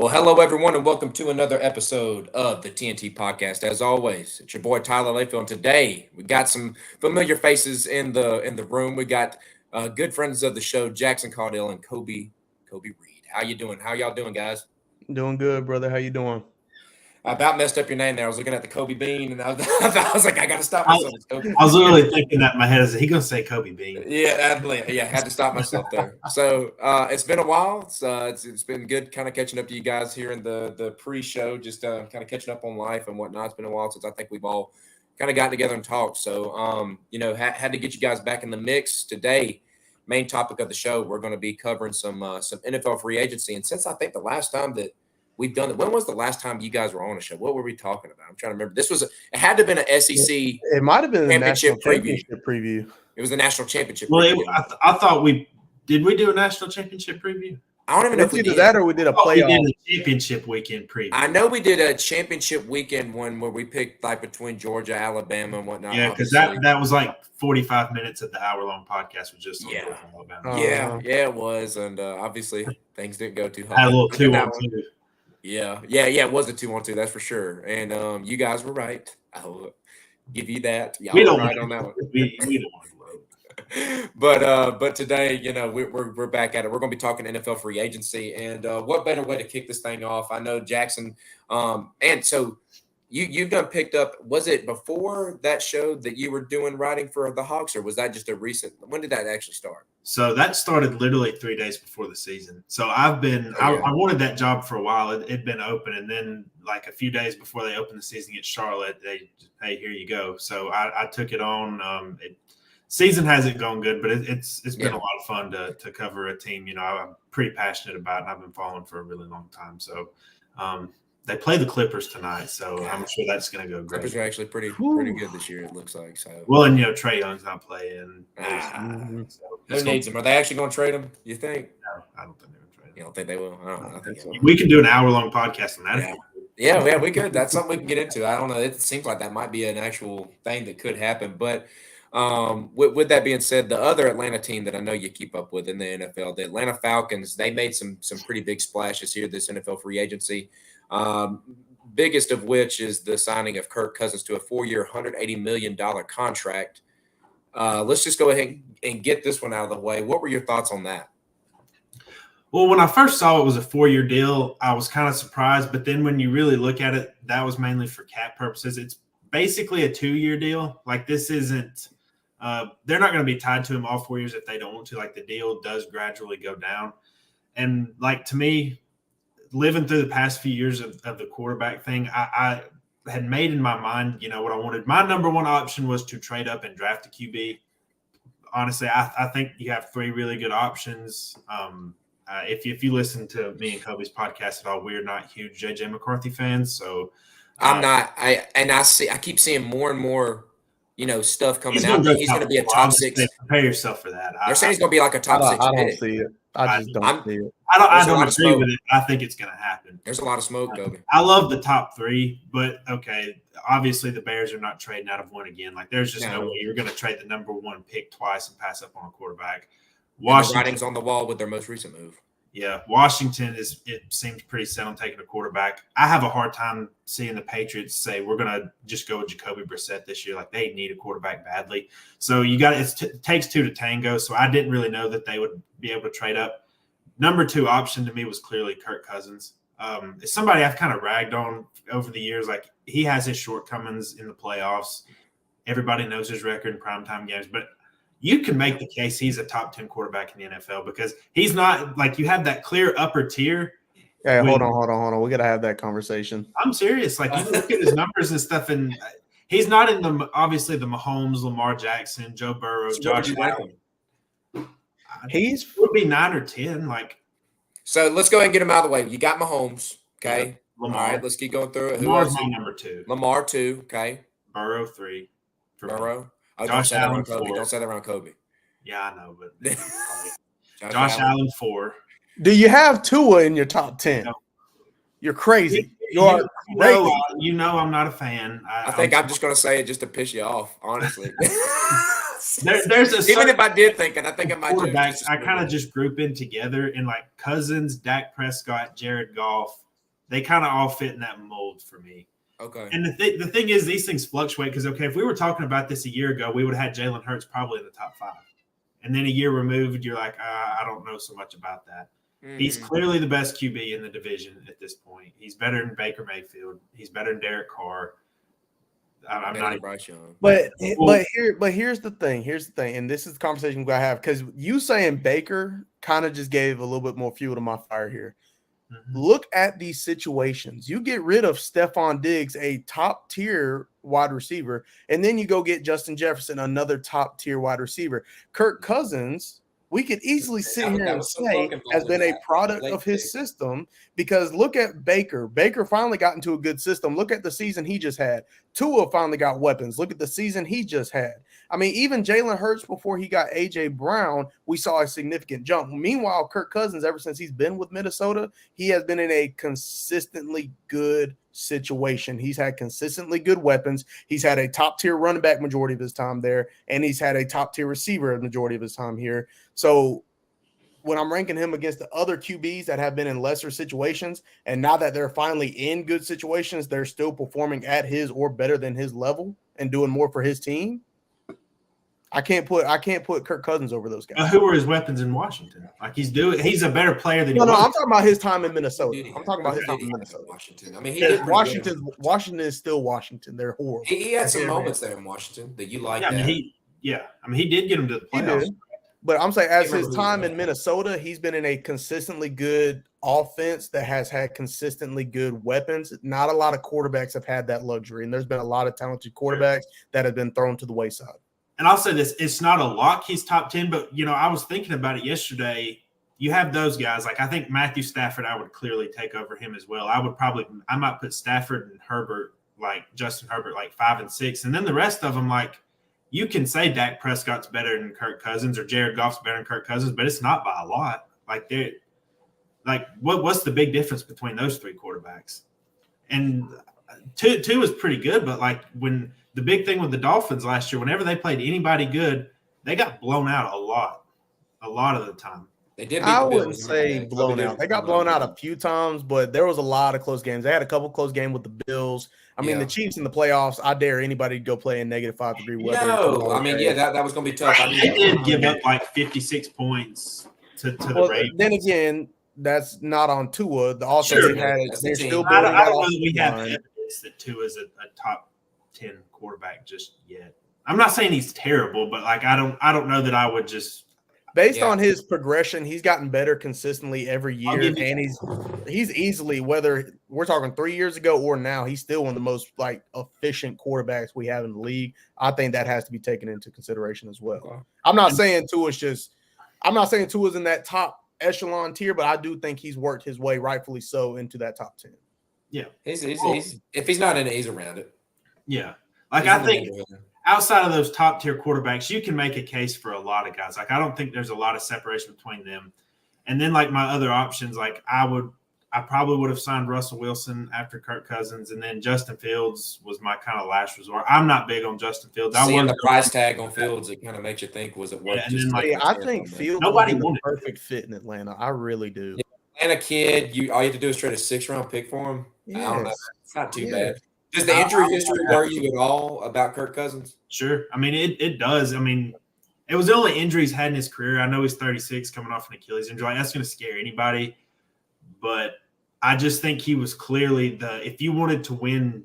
Well, hello everyone, and welcome to another episode of the T&T Podcast. As always, it's your boy Tyler Layfield, and today we got some familiar faces in the room. We got good friends of the show, Jackson Caudill and Kobe Reed. How you doing? How y'all doing, guys? Doing good, brother. How you doing? I about messed up your name there. I was looking at the Kobe Bean, and I was like, I got to stop myself. I was literally thinking that in my head. Is he going to say Kobe Bean? Yeah, I had to stop myself there. So it's been a while. It's been good kind of catching up to you guys here in the pre-show, just kind of catching up on life and whatnot. It's been a while since I think we've all kind of gotten together and talked. So, had to get you guys back in the mix today. Main topic of the show, we're going to be covering some NFL free agency. And since I think the last time that we've done it. When was the last time you guys were on a show? What were we talking about? I'm trying to remember. It had to have been an SEC. It might have been the national championship preview. It was the national championship. Well, I thought we did a national championship preview? I don't even know if we did that or we did a playoff. We did a championship weekend preview. I know we did a championship weekend one where we picked like between Georgia, Alabama, and whatnot. Yeah, because that was like 45 minutes of the hour-long podcast was just on Georgia, Alabama. Yeah, it was, and obviously things didn't go too hot. Had a little 2-on-2. Yeah, it was a 2-on-2, that's for sure. And you guys were right. I'll give you that. Y'all we don't were right on that one. We don't want to vote. But today, we're back at it. We're going to be talking NFL free agency, and what better way to kick this thing off? I know Jackson, and so you've done picked up. Was it before that show that you were doing writing for the Hawks, or was that just a recent? When did that actually start? So that started literally 3 days before the season. So I've been I wanted that job for a while. It'd been open, and then like a few days before they opened the season at Charlotte, they just, hey, here you go. So I took it on. Season hasn't gone good, but it's been a lot of fun to cover a team. I'm pretty passionate about, and I've been following for a really long time. So they play the Clippers tonight, so I'm sure that's going to go great. Clippers are actually pretty good this year, it looks like. So well, and Trae Young's not playing. Who needs him? Are they actually going to trade him? You think? No, I don't think they're going to trade him. You don't think they will? I think so. We can do an hour-long podcast on that. Yeah, we could. That's something we can get into. I don't know. It seems like that might be an actual thing that could happen. But with that being said, the other Atlanta team that I know you keep up with in the NFL, the Atlanta Falcons, they made some pretty big splashes here this NFL free agency. Biggest of which is the signing of Kirk Cousins to a 4-year, $180 million contract. Let's just go ahead and get this one out of the way. What were your thoughts on that? Well, when I first saw it was a 4-year deal, I was kind of surprised. But then when you really look at it, that was mainly for cap purposes. It's basically a 2-year deal. Like this isn't they're not going to be tied to him all 4 years if they don't want to. Like the deal does gradually go down. And like to me, living through the past few years of the quarterback thing, I had made in my mind, what I wanted. My number one option was to trade up and draft a QB. Honestly, I think you have 3 really good options. If you listen to me and Kobe's podcast at all, we're not huge JJ McCarthy fans, so I'm not. I keep seeing more and more, stuff coming out. He's going to be a top 6. Prepare yourself for that. They're saying he's going to be like a top 6 I pick. don't see it. I just don't see it. I don't agree with it. I think it's going to happen. There's a lot of smoke, Kobe. I love the top 3, but okay, obviously the Bears are not trading out of one again. Like there's just no way you're going to trade the number 1 pick twice and pass up on a quarterback. Washington, the writing's on the wall with their most recent move. Yeah, Washington it seems pretty set on taking a quarterback. I have a hard time seeing the Patriots say we're going to just go with Jacoby Brissett this year. Like they need a quarterback badly. So it takes 2 to tango. So I didn't really know that they would be able to trade up. Number 2 option to me was clearly Kirk Cousins. It's somebody I've kind of ragged on over the years. Like he has his shortcomings in the playoffs. Everybody knows his record in primetime games, but you can make the case he's a top 10 quarterback in the NFL because he's not like you have that clear upper tier. Hey, hold on. We got to have that conversation. I'm serious. Like you look at his numbers and stuff, and he's not in obviously the Mahomes, Lamar Jackson, Joe Burrow, Josh Allen. He would be 9 or 10. So let's go ahead and get him out of the way. You got Mahomes, okay? Yeah, Lamar. All right, let's keep going through it. Lamar's my number 2. Lamar 2, okay. Burrow 3. Burrow. Oh, Josh Allen 4. 4. Don't say that around Kobe. Yeah, I know, but Josh Allen 4. Do you have Tua in your top 10? No. You're crazy. You know I'm not a fan. I think I'm just going to say it just to piss you off, honestly. There's even if I did think it, I think it might. Quarterbacks I kind of just group in together in like Cousins, Dak Prescott, Jared Goff, they kind of all fit in that mold for me. Okay. And the thing is, these things fluctuate because, okay, if we were talking about this a year ago, we would have had Jalen Hurts probably in the top 5. And then a year removed, you're like, I don't know so much about that. Mm-hmm. He's clearly the best QB in the division at this point. He's better than Baker Mayfield. He's better than Derek Carr. I'm not Bryce Young. But here's the thing. And this is the conversation we're going to have, because you saying Baker kind of just gave a little bit more fuel to my fire here. Mm-hmm. Look at these situations. You get rid of Stephon Diggs, a top-tier wide receiver, and then you go get Justin Jefferson, another top-tier wide receiver. Kirk Cousins, we could easily sit here and say, has been a product of his system, because look at Baker. Baker finally got into a good system. Look at the season he just had. Tua finally got weapons. Look at the season he just had. I mean, even Jalen Hurts, before he got A.J. Brown, we saw a significant jump. Meanwhile, Kirk Cousins, ever since he's been with Minnesota, he has been in a consistently good situation. He's had consistently good weapons. He's had a top-tier running back majority of his time there, and he's had a top-tier receiver majority of his time here. So when I'm ranking him against the other QBs that have been in lesser situations, and now that they're finally in good situations, they're still performing at his or better than his level and doing more for his team, I can't put Kirk Cousins over those guys. Who were his weapons in Washington? Like he's a better player than I'm talking about his time in Minnesota. I'm talking about his time in Minnesota. Washington. I mean, Washington is still Washington. They're horrible. He had some moments there in Washington that you like. I mean, he did get him to the playoffs. But I'm saying, as his time in Minnesota, he's been in a consistently good offense that has had consistently good weapons. Not a lot of quarterbacks have had that luxury, and there's been a lot of talented quarterbacks that have been thrown to the wayside. And I'll say this, it's not a lock he's top 10, but, I was thinking about it yesterday. You have those guys. Like, I think Matthew Stafford, I would clearly take over him as well. I might put Stafford and Herbert, like Justin Herbert, like 5 and 6. And then the rest of them, like, you can say Dak Prescott's better than Kirk Cousins or Jared Goff's better than Kirk Cousins, but it's not by a lot. Like, what's the big difference between those 3 quarterbacks? And two is pretty good, but, like, when – the big thing with the Dolphins last year, whenever they played anybody good, they got blown out a lot of the time. They did. I wouldn't say blown out. They got blown out a few times, but there was a lot of close games. They had a couple close games with the Bills. I mean, the Chiefs in the playoffs, I dare anybody to go play in -5 degree weather. No, I mean, that was going to be tough. They did give up like 56 points to the Ravens. Then again, that's not on Tua. The offense they're still building. I don't know that we have evidence that Tua is a top 10 quarterback just yet. I'm not saying he's terrible, but like I don't know that I would just based on his progression, he's gotten better consistently every year, and he's easily, whether we're talking 3 years ago or now, he's still one of the most like efficient quarterbacks we have in the league. I think that has to be taken into consideration as well. I'm not saying Tua's in that top echelon tier, but I do think he's worked his way, rightfully so, into that top 10. Yeah, he's if he's not in it, he's around it. Yeah. Like, I think outside of those top-tier quarterbacks, you can make a case for a lot of guys. Like, I don't think there's a lot of separation between them. And then, like, my other options, like, I probably would have signed Russell Wilson after Kirk Cousins, and then Justin Fields was my kind of last resort. I'm not big on Justin Fields. Seeing the price tag on Fields, it kind of makes you think, was it worth it? I think Fields would be the perfect fit in Atlanta. I really do. Atlanta kid, all you have to do is trade a 6th-round pick for him. Yes. I don't know. It's not too bad. Does the injury history worry you at all about Kirk Cousins? Sure. I mean, it does. I mean, it was the only injury he's had in his career. I know he's 36, coming off an Achilles injury. Like, that's going to scare anybody. But I just think he was clearly if you wanted to win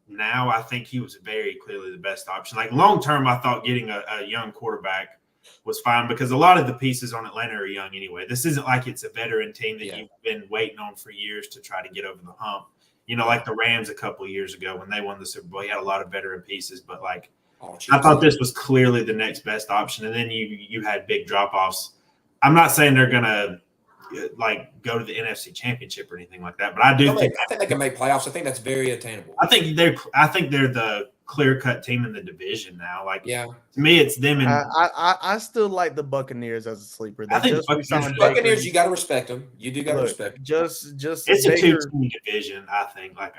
now, I think he was very clearly the best option. Like, long term, I thought getting a young quarterback was fine because a lot of the pieces on Atlanta are young anyway. This isn't like it's a veteran team that you've been waiting on for years to try to get over the hump. Like the Rams a couple of years ago when they won the Super Bowl, you had a lot of veteran pieces, but like I thought this was clearly the next best option. And then you had big drop-offs. I'm not saying they're gonna like go to the NFC Championship or anything like that, but I think they can make playoffs. I think that's very attainable. I think they're the clear-cut team in the division now. Like, to me, it's them. And I still like the Buccaneers as a sleeper. I think Buccaneers, you got to respect them. You do got to respect them. Just it's a 2-team division. I think. Like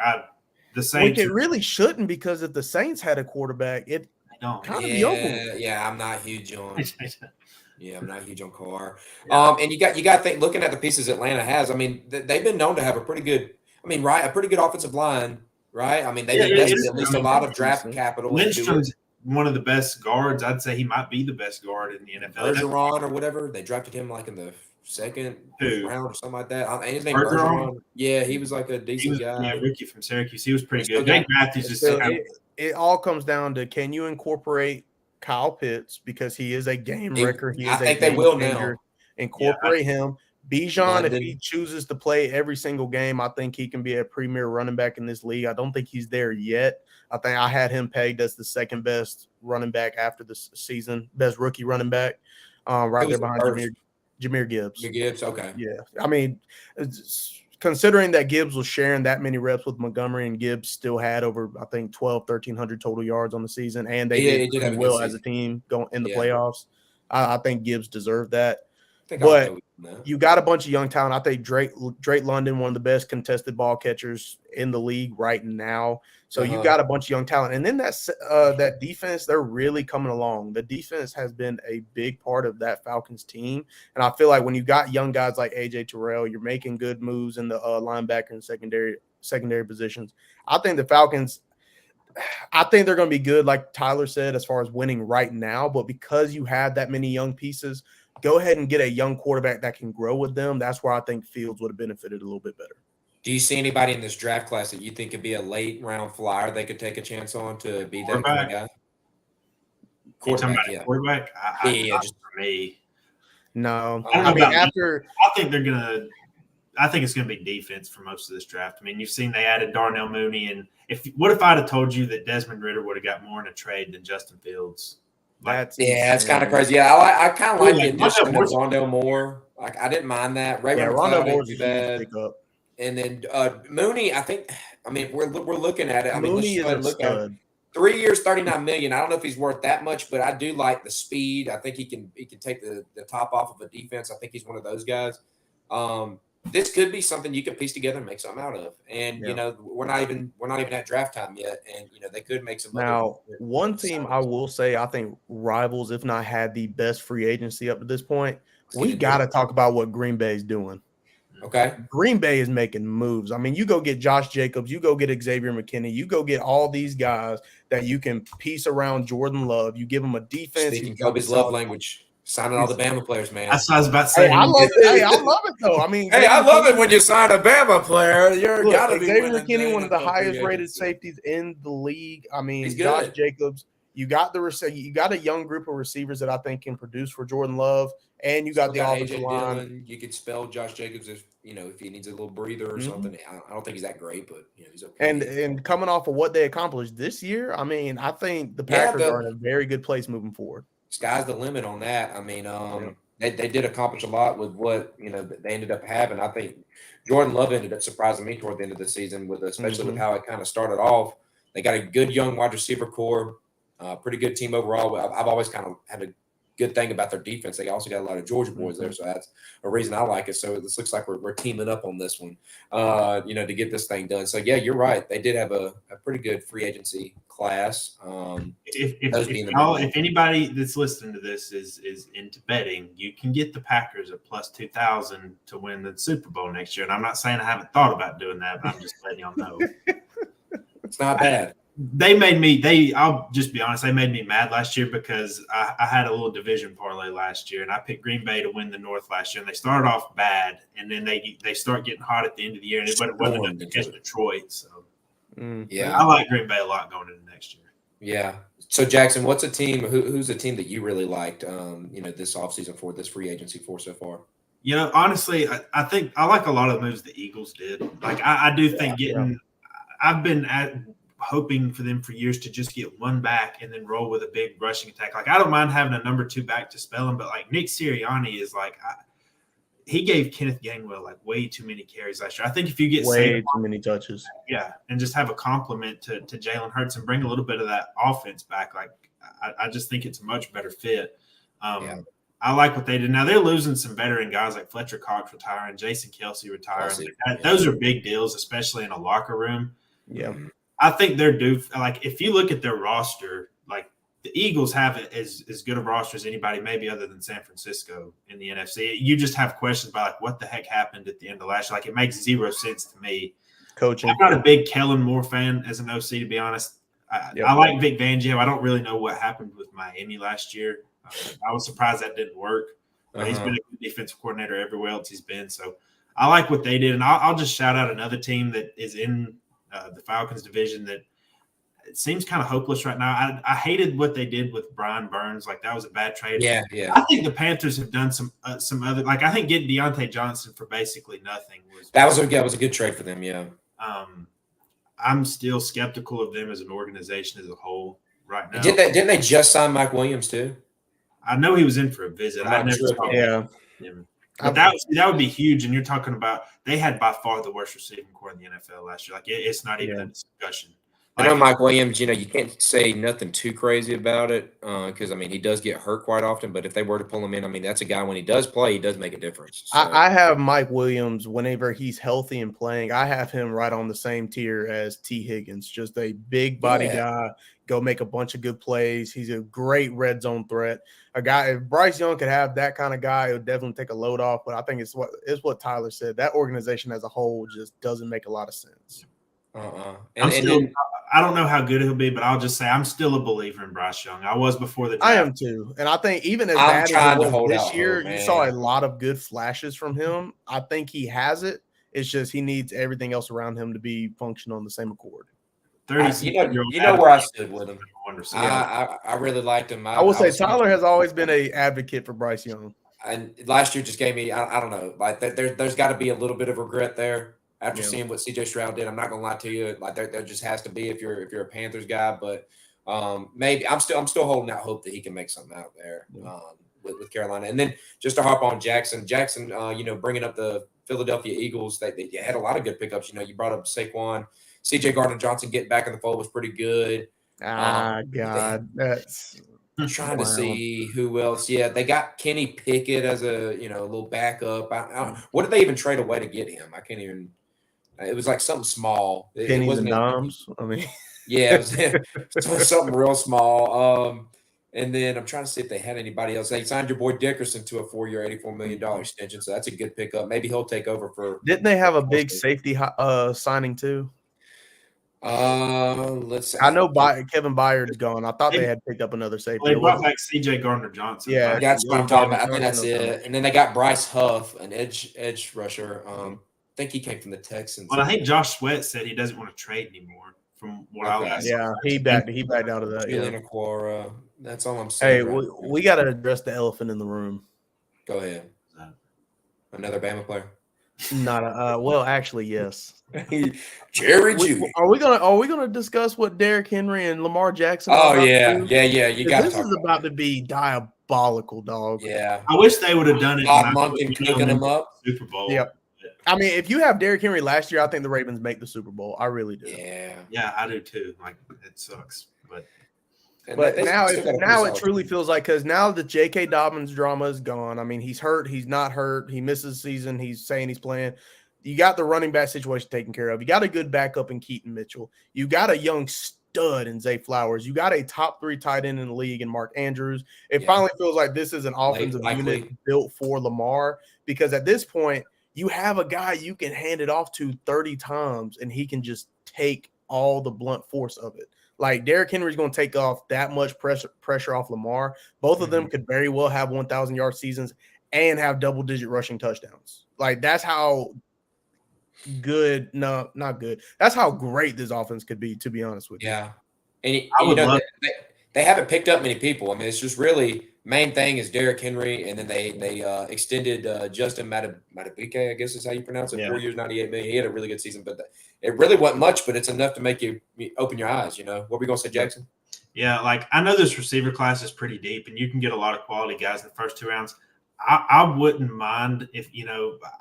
the Saints. It really shouldn't, because if the Saints had a quarterback, it kind of be open. Yeah, I'm not huge on. Yeah, I'm not huge on Carr. And you got to think, looking at the pieces Atlanta has. I mean, they've been known to have a pretty good. I mean, right, a pretty good offensive line, right? I mean, they've Yeah, invested at least a lot of draft capital. Lindstrom's one of the best guards. I'd say he might be the best guard in the NFL. Bergeron or whatever. They drafted him like in the second round or something like that. His name Bergeron? Bergeron. Yeah, he was like a decent guy. Yeah, rookie from Syracuse. He was pretty good. Jake Matthews is it all comes down to, can you incorporate Kyle Pitts, because he is a game wrecker. He is I think they will now. Incorporate him. Bijan, if he chooses to play every single game, I think he can be a premier running back in this league. I don't think he's there yet. I think I had him pegged as the second best running back after this season, best rookie running back, right there behind Jahmyr Gibbs. Gibbs, okay. Yeah. I mean, considering that Gibbs was sharing that many reps with Montgomery, and Gibbs still had over, I think, 1,300 total yards on the season, and they did have well as a team going in the playoffs. I think Gibbs deserved that. But you got a bunch of young talent. I think Drake London, one of the best contested ball catchers in the league right now. So you got a bunch of young talent. And then that defense, they're really coming along. The defense has been a big part of that Falcons team. And I feel like when you got young guys like A.J. Terrell, you're making good moves in the linebacker and secondary positions. I think the Falcons – I think they're going to be good, like Tyler said, as far as winning right now. But because you have that many young pieces, go ahead and get a young quarterback that can grow with them. That's where I think Fields would have benefited a little bit better. Do you see anybody in this draft class that you think could be a late round flyer they could take a chance on to be that kind of guy? Quarterback. Yeah, just for me. No, I think it's going to be defense for most of this draft. I mean, you've seen they added Darnell Mooney, and what if I'd have told you that Desmond Ridder would have got more in a trade than Justin Fields? It's kind of crazy. Yeah, I kind of like it. Just Rondell Moore. Like, I didn't mind that. Rondell Moore's bad. And then Mooney, I think. I mean, we're looking at it. I mean, Mooney is a stud. 3 years, $39 million. I don't know if he's worth that much, but I do like the speed. I think he can take the top off of a defense. I think he's one of those guys. This could be something you can piece together and make something out of. And you know, we're not even at draft time yet, and you know they could make some. Now, one team I will say, I think rivals, if not had the best free agency up to this point. We got to talk about what Green Bay is doing. Okay, Green Bay is making moves. I mean, you go get Josh Jacobs, you go get Xavier McKinney, you go get all these guys that you can piece around Jordan Love. You give them a defense. Speaking of his love language. Signing all the Bama players, man. That's what I was about to say. I love it though. I mean, I love it when you sign a Bama player. You're gotta be Xavier McKinney, one of the highest rated safeties in the league. I mean, Josh Jacobs. You got a young group of receivers that I think can produce for Jordan Love, and you got the offensive line. You could spell Josh Jacobs if he needs a little breather or something. I don't think he's that great, but he's okay. And coming off of what they accomplished this year, I mean, I think the Packers are in a very good place moving forward. Sky's the limit on that. I mean, they did accomplish a lot with what they ended up having. I think Jordan Love ended up surprising me toward the end of the season, especially with how it kind of started off. They got a good young wide receiver core, pretty good team overall. I've always kind of had a good thing about their defense. They also got a lot of Georgia boys there, so that's a reason I like it. So this looks like we're teaming up on this one, to get this thing done. So yeah, you're right. They did have a pretty good free agency class. If anybody that's listening to this is into betting, you can get the Packers at plus 2,000 to win the Super Bowl next year. And I'm not saying I haven't thought about doing that, but I'm just letting y'all know. It's not bad. I'll just be honest, they made me mad last year because I had a little division parlay last year, and I picked Green Bay to win the North last year, and they started off bad, and then they start getting hot at the end of the year, and it wasn't against Detroit. So I like Green Bay a lot going into next year. Yeah. So Jackson, what's a team? Who's a team that you really liked? This offseason for this free agency for so far. Honestly, I think I like a lot of the moves the Eagles did. Like I do think I've been hoping for them for years to just get one back and then roll with a big rushing attack. Like, I don't mind having a number 2 back to spell him, but like Nick Sirianni is like, he gave Kenneth Gainwell like way too many carries last year. I think if you get way too many touches, and just have a compliment to Jalen Hurts and bring a little bit of that offense back, like I just think it's a much better fit. I like what they did. Now they're losing some veteran guys like Fletcher Cox retiring, Jason Kelsey retiring. Those are big deals, especially in a locker room. Yeah. I think they're due. Like, if you look at their roster, like the Eagles have as good a roster as anybody, maybe other than San Francisco in the NFC. You just have questions about like what the heck happened at the end of last year. Like, it makes zero sense to me. Coaching. I'm not a big Kellen Moore fan as an OC, to be honest. I like Vic Fangio. I don't really know what happened with Miami last year. I was surprised that didn't work. But he's been a good defensive coordinator everywhere else he's been. So I like what they did. And I'll just shout out another team that is in the Falcons division that it seems kind of hopeless right now. I hated what they did with Brian Burns. Like, that was a bad trade. Yeah. I think the Panthers have done some other – like, I think getting Deontay Johnson for basically nothing was – That was a good trade for them, yeah. I'm still skeptical of them as an organization as a whole right now. Didn't they just sign Mike Williams too? I know he was in for a visit. I never saw him. But that would be huge. And you're talking about they had by far the worst receiving core in the NFL last year. Like, it's not even a discussion. I know Mike Williams, you can't say nothing too crazy about it because, he does get hurt quite often. But if they were to pull him in, that's a guy when he does play, he does make a difference. So. I have Mike Williams whenever he's healthy and playing. I have him right on the same tier as T. Higgins, just a big body guy, go make a bunch of good plays. He's a great red zone threat. A guy, if Bryce Young could have that kind of guy, it would definitely take a load off. But I think it's what Tyler said. That organization as a whole just doesn't make a lot of sense. I don't know how good he'll be, but I'll just say I'm still a believer in Bryce Young. I was before the draft. I am too. And I think even as bad as it was this year, you saw a lot of good flashes from him. I think he has it. It's just he needs everything else around him to be functional on the same accord. You know where I stood with him. I really liked him. I will say Tyler has always been an advocate for Bryce Young. And last year just gave me, I don't know, like there's got to be a little bit of regret there. After seeing what CJ Stroud did, I'm not gonna lie to you. Like there just has to be if you're a Panthers guy, but maybe I'm still holding out hope that he can make something out there with Carolina. And then just to harp on Jackson, bringing up the Philadelphia Eagles, they had a lot of good pickups. You brought up Saquon, CJ Gardner-Johnson getting back in the fold was pretty good. God, that's trying to see who else. Yeah, they got Kenny Pickett as a little backup. What did they even trade away to get him? I can't even. It was like something small. Pennies it wasn't and dimes. It was something real small. And then I'm trying to see if they had anybody else. They signed your boy Dickerson to a 4-year, $84 million extension, so that's a good pickup. Maybe he'll take over for. Didn't they have a big safety signing too? Let's see. I know Kevin Byard's gone. I thought they had picked up another safety. They brought back CJ Gardner-Johnson. Yeah, that's what I'm talking about. I think that's it. And then they got Bryce Huff, an edge rusher. I think he came from the Texans. Well, I think Josh Sweat said he doesn't want to trade anymore. From what I last saw. He backed out of that. Julian Okwara. That's all I'm saying. Hey, we got to address the elephant in the room. Go ahead. Another Bama player. Well, actually, yes. Jerry Jeudy. Are we gonna discuss what Derrick Henry and Lamar Jackson? Oh yeah. You got. This is about to be diabolical, dog. Yeah. I wish they would have done it. Cooking him up. Super Bowl. Yep. If you have Derrick Henry last year, I think the Ravens make the Super Bowl. I really do. Yeah, I do too. Like, it sucks, but now it truly feels like, because now the J.K. Dobbins drama is gone. He's hurt. He's not hurt. He misses the season. He's saying he's playing. You got the running back situation taken care of. You got a good backup in Keaton Mitchell. You got a young stud in Zay Flowers. You got a top 3 tight end in the league in Mark Andrews. It finally feels like this is an offensive unit built for Lamar, because at this point, you have a guy you can hand it off to 30 times and he can just take all the blunt force of it. Like, Derrick Henry's going to take off that much pressure off Lamar. Both of them could very well have 1,000-yard seasons and have double-digit rushing touchdowns. Like, that's how good – no, not good. That's how great this offense could be, to be honest with you. Yeah. And they haven't picked up many people. It's just really – main thing is Derrick Henry, and then they extended Justin Madubuike, I guess is how you pronounce it, 4 years, $98 million. He had a really good season, but it really wasn't much, but it's enough to make you open your eyes. What were we going to say, Jackson? Yeah, I know this receiver class is pretty deep, and you can get a lot of quality guys in the first 2 rounds. I wouldn't mind if,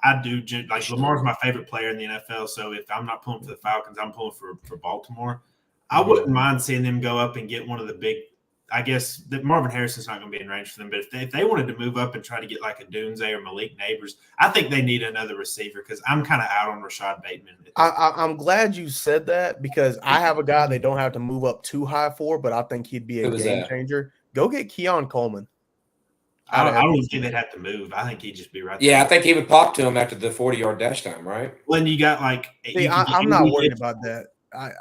I do – Lamar's my favorite player in the NFL, so if I'm not pulling for the Falcons, I'm pulling for Baltimore. I wouldn't mind seeing them go up and get one of the big – I guess that Marvin Harrison's not going to be in range for them, but if they wanted to move up and try to get like a Dunze or Malik Neighbors, I think they need another receiver, because I'm kind of out on Rashad Bateman. I'm glad you said that, because I have a guy they don't have to move up too high for, but I think he'd be a game changer. Go get Keon Coleman. I don't think they'd have to move. I think he'd just be right there. Yeah, I think he would pop to him after the 40-yard dash time, right? When you got I'm not worried about that.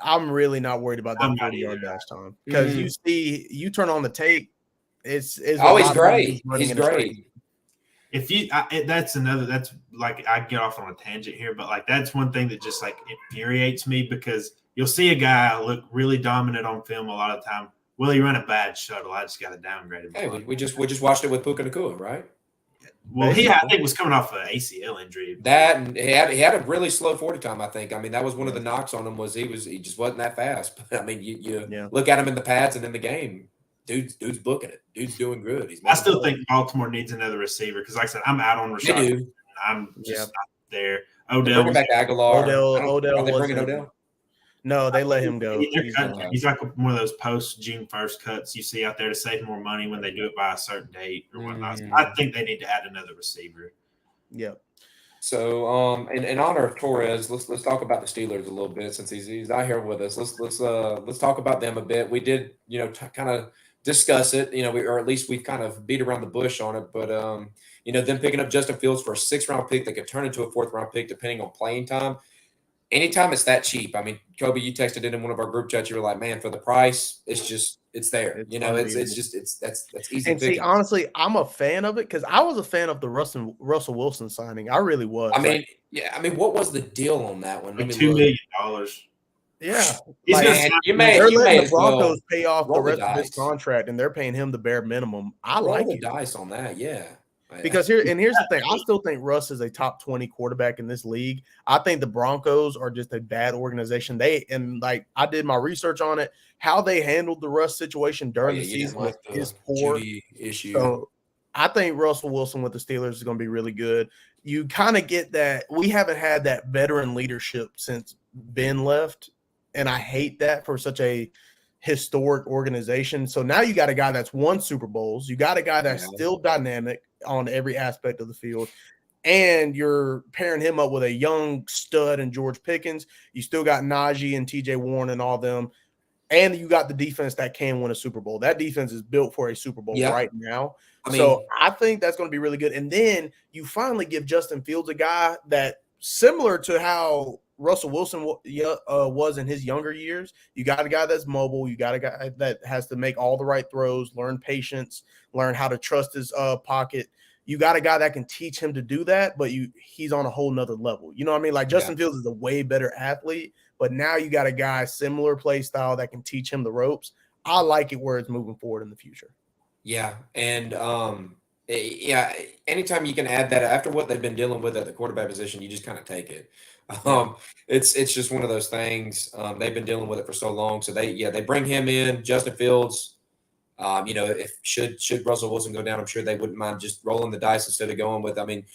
I'm really not worried about that 40-yard dash time because you turn on the tape. It's he's great. He's great. If you, that's like I get off on a tangent here, but like that's one thing that just like infuriates me because you'll see a guy look really dominant on film a lot of the time. Well, he ran a bad shuttle. I just got to downgrade him. Hey, we just watched it with Puka Nacua, right? Well, I think was coming off an ACL injury. That and he had a really slow 40 time. I think. I mean, that was one of the knocks on him was he just wasn't that fast. But I mean, you look at him in the pads and in the game, dude's booking it. Dude's doing good. I still think Baltimore needs another receiver because, like I said, I'm out on Rashad. I'm just not there. Odell bring back Aguilar. Odell. Are they bringing Odell? No, they let him go. He's like one of those post June 1st cuts you see out there to save more money when they do it by a certain date or whatnot. So I think they need to add another receiver. Yep. So, in honor of Torres, let's talk about the Steelers a little bit since he's not here with us. Let's talk about them a bit. We did, kind of discuss it, or at least we've kind of beat around the bush on it. But them picking up Justin Fields for a 6th-round pick that could turn into a 4th-round pick depending on playing time. Anytime it's that cheap, I mean, Kobe, you texted it in one of our group chats. You were like, "Man, for the price, it's there." That's easy. And see, honestly, I'm a fan of it because I was a fan of the Russell Wilson signing. I really was. I mean, what was the deal on that one? $2 million. Yeah, they're letting the Broncos pay off the rest of this contract, and they're paying him the bare minimum. I like the dice on that, yeah. Because here's the thing. I still think Russ is a top 20 quarterback in this league. I think the Broncos are just a bad organization. I did my research on it. How they handled the Russ situation during the season is poor. Issue. So I think Russell Wilson with the Steelers is going to be really good. You kind of get that. We haven't had that veteran leadership since Ben left, and I hate that for such a historic organization. So now you got a guy that's won Super Bowls. You got a guy that's still dynamic on every aspect of the field, and you're pairing him up with a young stud in George Pickens. You still got Najee and TJ Warren and all them, and you got the defense that can win a Super Bowl. That defense is built for a Super Bowl right now. So I think that's going to be really good. And then you finally give Justin Fields a guy that similar to how Russell Wilson was in his younger years. You got a guy that's mobile. You got a guy that has to make all the right throws, learn patience, learn how to trust his pocket. You got a guy that can teach him to do that, but he's on a whole nother level. You know what I mean? Like Justin Fields is a way better athlete, but now you got a guy similar play style that can teach him the ropes. I like it where it's moving forward in the future. Yeah, and anytime you can add that after what they've been dealing with at the quarterback position, you just kind of take it. It's just one of those things. They've been dealing with it for so long. So they bring him in, Justin Fields. If should Russell Wilson go down, I'm sure they wouldn't mind just rolling the dice instead of going with. I mean,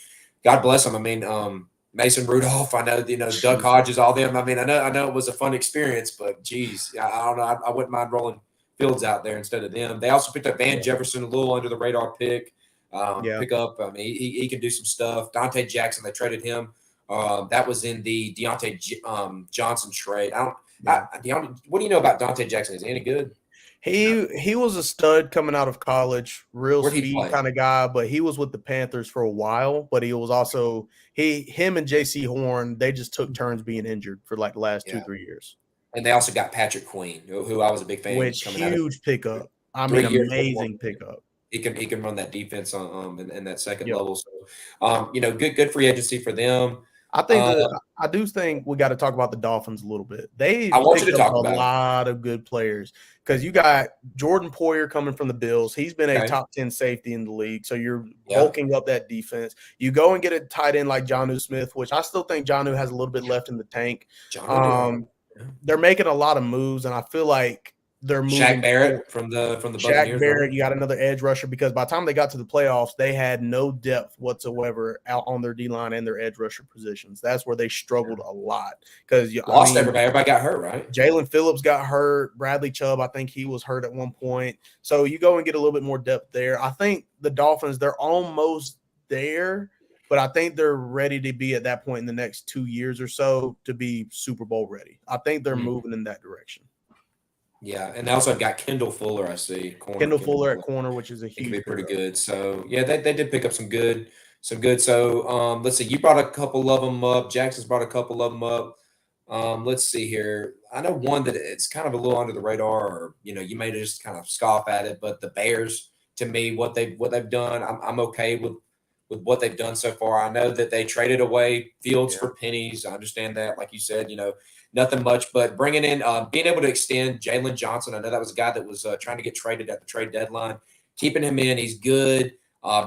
God bless him. I mean, Mason Rudolph. I know Doug Hodges, all them. I mean, I know it was a fun experience, but geez, I don't know. I wouldn't mind rolling Fields out there instead of them. They also picked up Van Jefferson, a little under the radar pick. Pick up. I mean, he can do some stuff. Dante Jackson, they traded him. That was in the Deontay Johnson trade. What do you know about Dante Jackson? Is he any good? He was a stud coming out of college, real speed kind of guy, but he was with the Panthers for a while. But he was also him and J.C. Horn, they just took turns being injured for like the last 2-3 years. And they also got Patrick Queen, who I was a big fan. Which huge pickup. I mean, amazing pickup. He can run that defense in that second level. So, good free agency for them. I think I do think we got to talk about the Dolphins a little bit. I want you to talk about a lot of good players because you got Jordan Poyer coming from the Bills. He's been a top 10 safety in the league, so you're bulking up that defense. You go and get a tight end like Jonnu Smith, which I still think Jonnu has a little bit left in the tank. They're making a lot of moves, and I feel like they're moving. Shaq Barrett from the Buccaneers. Shaq Barrett, you got another edge rusher because by the time they got to the playoffs, they had no depth whatsoever out on their D-line and their edge rusher positions. That's where they struggled a lot because everybody got hurt, right? Jalen Phillips got hurt. Bradley Chubb, I think he was hurt at one point. So you go and get a little bit more depth there. I think the Dolphins, they're almost there, but I think they're ready to be at that point in the next 2 years or so to be Super Bowl ready. I think they're moving in that direction. Yeah, and they also got Kendall Fuller, I see. Kendall Fuller at corner, which is a He huge can be pretty pickup. good. So yeah, they did pick up some good. So let's see. You brought a couple of them up. Jackson's brought a couple of them up. Let's see here. I know one that it's kind of a little under the radar, or you may just kind of scoff at it, but the Bears, to me, what they've done, I'm okay with what they've done so far. I know that they traded away Fields for pennies. I understand that, like you said, nothing much, but bringing in, being able to extend Jalen Johnson. I know that was a guy that was trying to get traded at the trade deadline. Keeping him in, he's good.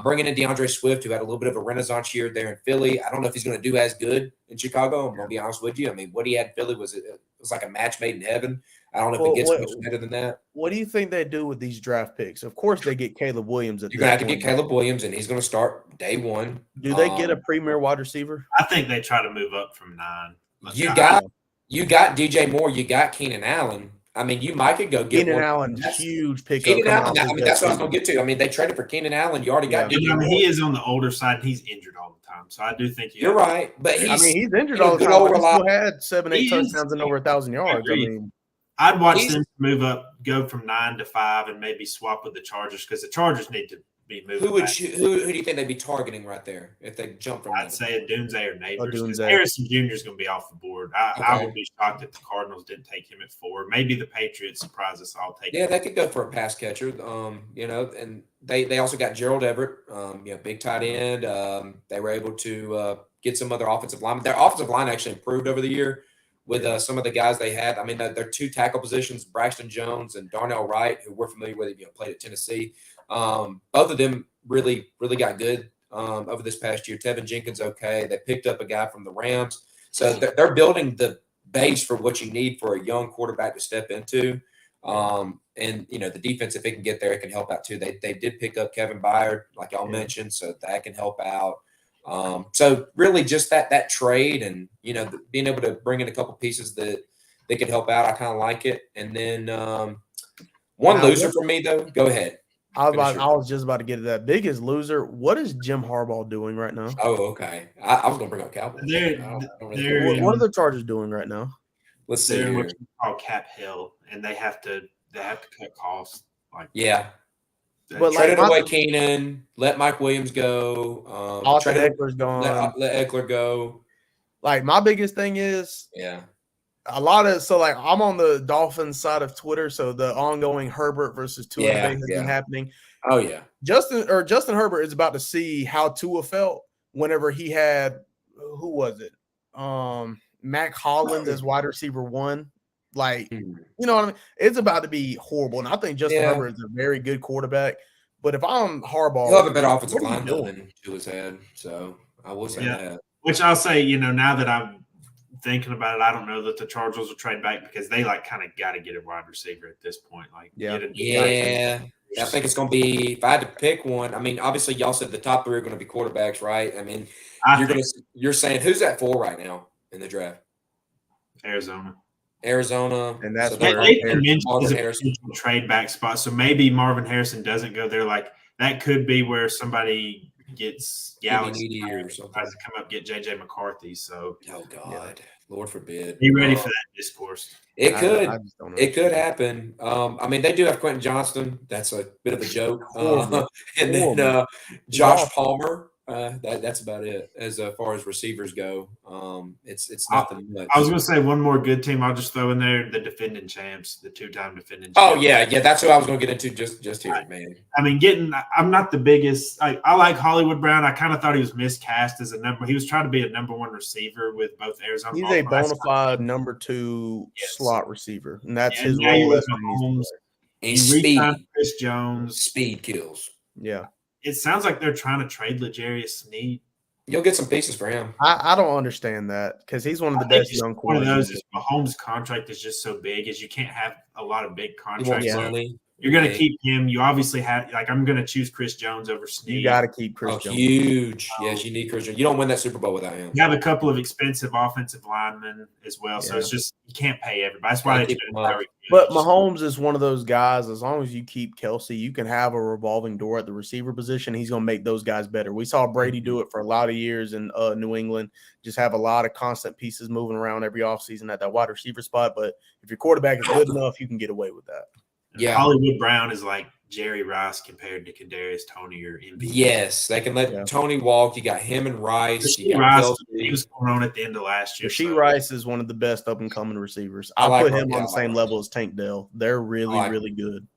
Bringing in DeAndre Swift, who had a little bit of a renaissance year there in Philly. I don't know if he's going to do as good in Chicago. I'm going to be honest with you. I mean, what he had in Philly was like a match made in heaven. I don't know if it gets much better than that. What do you think they do with these draft picks? Of course, they get Caleb Williams. You're going to have to get Caleb Williams, and he's going to start day one. Do they get a premier wide receiver? I think they try to move up from 9. You got DJ Moore. You got Keenan Allen. I mean, you might could go get Keenan Allen, huge pickup. Keenan Allen, that's what I was going to get to. I mean, they traded for Keenan Allen. You already got DJ Moore. He is on the older side. He's injured all the time. So I do think you're right. But he's injured all the time. But he still had 7-8 touchdowns and over 1,000 yards. I mean, I'd watch them move up, go from 9 to 5, and maybe swap with the Chargers because the Chargers need to be moving. Who do you think they'd be targeting right there if they jump from? I'd say a Dunze or Neighbors. Harrison Jr. is going to be off the board. I would be shocked if the Cardinals didn't take him at 4. Maybe the Patriots surprise us all. Yeah, they could go for a pass catcher. And they also got Gerald Everett, big tight end. They were able to get some other offensive linemen. Their offensive line actually improved over the year with some of the guys they had. I mean, their 2 tackle positions, Braxton Jones and Darnell Wright, who we're familiar with, played at Tennessee. Both of them really, really got good over this past year. Tevin Jenkins, okay. They picked up a guy from the Rams. So they're building the base for what you need for a young quarterback to step into. And, the defense, if it can get there, it can help out too. They did pick up Kevin Byard, like y'all mentioned, so that can help out. So really just that trade and, being able to bring in a couple pieces that could help out, I kind of like it. And then one loser for me, though. Go ahead. I was just about to get to that. Biggest loser. What is Jim Harbaugh doing right now? Oh, okay. I was going to bring up Cowboys. What are the Chargers doing right now? Let's see. They're what you call cap hell, and they have to cut costs. But traded away Keenan, let Mike Williams go. Austin Eckler's gone. Let Eckler go. Like, my biggest thing is a lot of I'm on the Dolphins side of Twitter, so the ongoing Herbert versus Tua debate has been happening. Oh yeah, Justin Herbert is about to see how Tua felt whenever he had who was it? Mac Hollins as wide receiver 1. Like, you know what I mean? It's about to be horrible, and I think Justin Herbert is a very good quarterback. But if I'm Harbaugh, he'll have a better offensive line than Tua's had. So I will say that. Which I'll say, now that I'm thinking about it, I don't know that the Chargers will trade back because they kind of got to get a wide receiver at this point. I think it's going to be, if I had to pick one, I mean, obviously y'all said the top 3 are going to be quarterbacks, right? I mean, you're saying who's at 4 right now in the draft? Arizona, and that's where they mentioned a trade back spot. So maybe Marvin Harrison doesn't go there. Like, that could be where somebody gets Galaxy or something to come up get JJ McCarthy. So Lord forbid. Be ready for that discourse. It could happen. I mean, they do have Quentin Johnston. That's a bit of a joke. And then Josh Palmer. That's about it as far as receivers go. It's nothing much. I was going to say one more good team. I'll just throw in there the defending champs, the 2-time defending champs. Oh yeah, that's what I was going to get into just here, man. I mean, I'm not the biggest. I like Hollywood Brown. I kind of thought he was miscast as a number. He was trying to be a number 1 receiver with both Arizona. He's a bona fide number 2 slot receiver, and that's his role. And speed. Chris Jones. Speed kills. Yeah. It sounds like they're trying to trade L'Jarius Sneed. You'll get some pieces for him. I don't understand that because he's one of the best young quarterbacks. One of those is Mahomes' contract is just so big as you can't have a lot of big contracts. You're going to keep him. You obviously have, like, I'm going to choose Chris Jones over Snead. You got to keep Chris Jones. Huge. Yes, you need Chris Jones. You don't win that Super Bowl without him. You have a couple of expensive offensive linemen as well. So it's just, you can't pay everybody. That's why they But Mahomes is one of those guys, as long as you keep Kelsey, you can have a revolving door at the receiver position. He's going to make those guys better. We saw Brady do it for a lot of years in New England, just have a lot of constant pieces moving around every offseason at that wide receiver spot. But if your quarterback is good enough, you can get away with that. Yeah. Hollywood Brown is like Jerry Rice compared to Kadarius Toney or MVP. Yes, they can let Toney walk. You got him and Rice. You got Rice, he was going on at the end of last year. Rasheed Rice is one of the best up-and-coming receivers. I put him on the same level as Tank Dell. They're really, really good.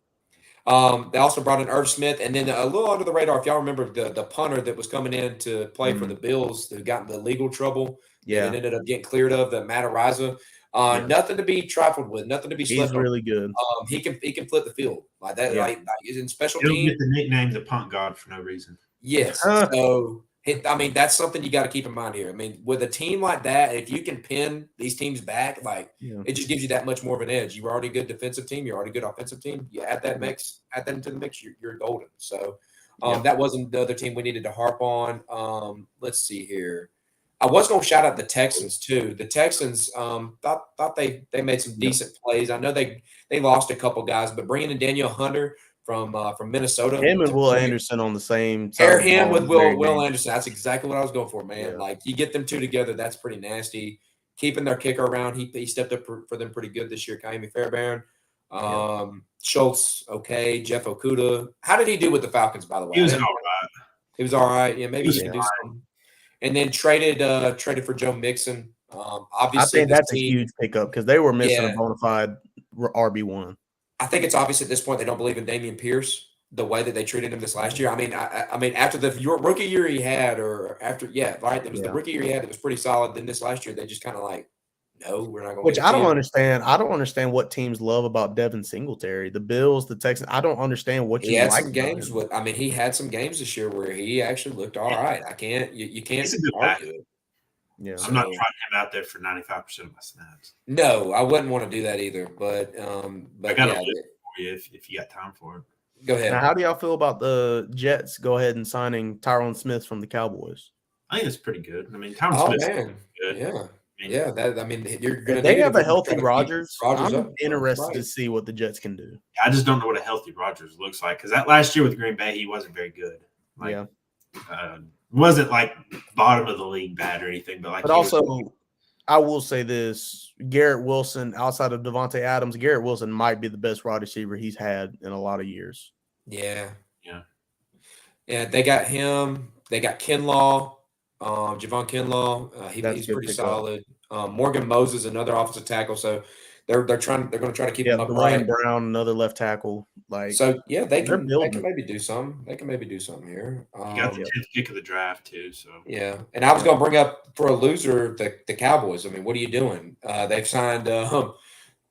They also brought in Irv Smith, and then a little under the radar, if y'all remember the punter that was coming in to play for the Bills who got into legal trouble and ended up getting cleared of, the Matt Ariza. Nothing to be trifled with, nothing to be slept on. He's really good. He can flip the field like that. Like he's in special He'll team. get the nickname the punt god for no reason. Yes. So that's something you got to keep in mind here. I mean, with a team like that, if you can pin these teams back, it just gives you that much more of an edge. You're already a good defensive team. You're already a good offensive team. You add that into the mix, you're golden. So that wasn't the other team we needed to harp on. Let's see here. I was going to shout out the Texans too. The Texans thought they made some decent plays. I know they lost a couple guys, but bringing in Daniel Hunter from Minnesota, him and Will Anderson on the same side. Pair him with Will Anderson. That's exactly what I was going for, man. Yeah. Like you get them two together, that's pretty nasty. Keeping their kicker around, he stepped up for them pretty good this year. Kaimi Fairbairn, Schultz, okay, Jeff Okudah. How did he do with the Falcons, by the way? He was all right. He was all right. Yeah, maybe he can do something. And then traded for Joe Mixon. Obviously, I think that's a huge pickup because they were missing a bona fide RB1. I think it's obvious at this point they don't believe in Dameon Pierce the way that they treated him this last year. I mean, after the rookie year he had, or after it was the rookie year he had that was pretty solid. Then this last year they just kind of like, no, we're not going. Which I don't understand. I don't understand what teams love about Devin Singletary. The Bills, the Texans. I don't understand what he had some games with. I mean, he had some games this year where he actually looked all right. I can't. You can't argue it. Yeah, I'm not trying him out there for 95% of my snaps. No, I wouldn't want to do that either. But I got a list for you if you got time for it. Go ahead. Now, how do y'all feel about the Jets go ahead and signing Tyron Smith from the Cowboys? I think it's pretty good. I mean, Tyron Smith's good. Yeah. You're going to. They have a healthy Rodgers. I'm interested to see what the Jets can do. I just don't know what a healthy Rodgers looks like because that last year with Green Bay, he wasn't very good. Wasn't like bottom of the league bad or anything, but also, I will say this: Garrett Wilson, outside of Devontae Adams, Garrett Wilson might be the best wide receiver he's had in a lot of years. Yeah. They got him. They got Kinlaw. Javon Kinlaw, he's pretty solid. Morgan Moses, another offensive tackle. So they're going to try to keep him upright. Dwayne Brown, another left tackle. They can maybe do something. They can maybe do something here. You got the 10th pick of the draft too. So and I was going to bring up for a loser the Cowboys. I mean, what are you doing? They've signed a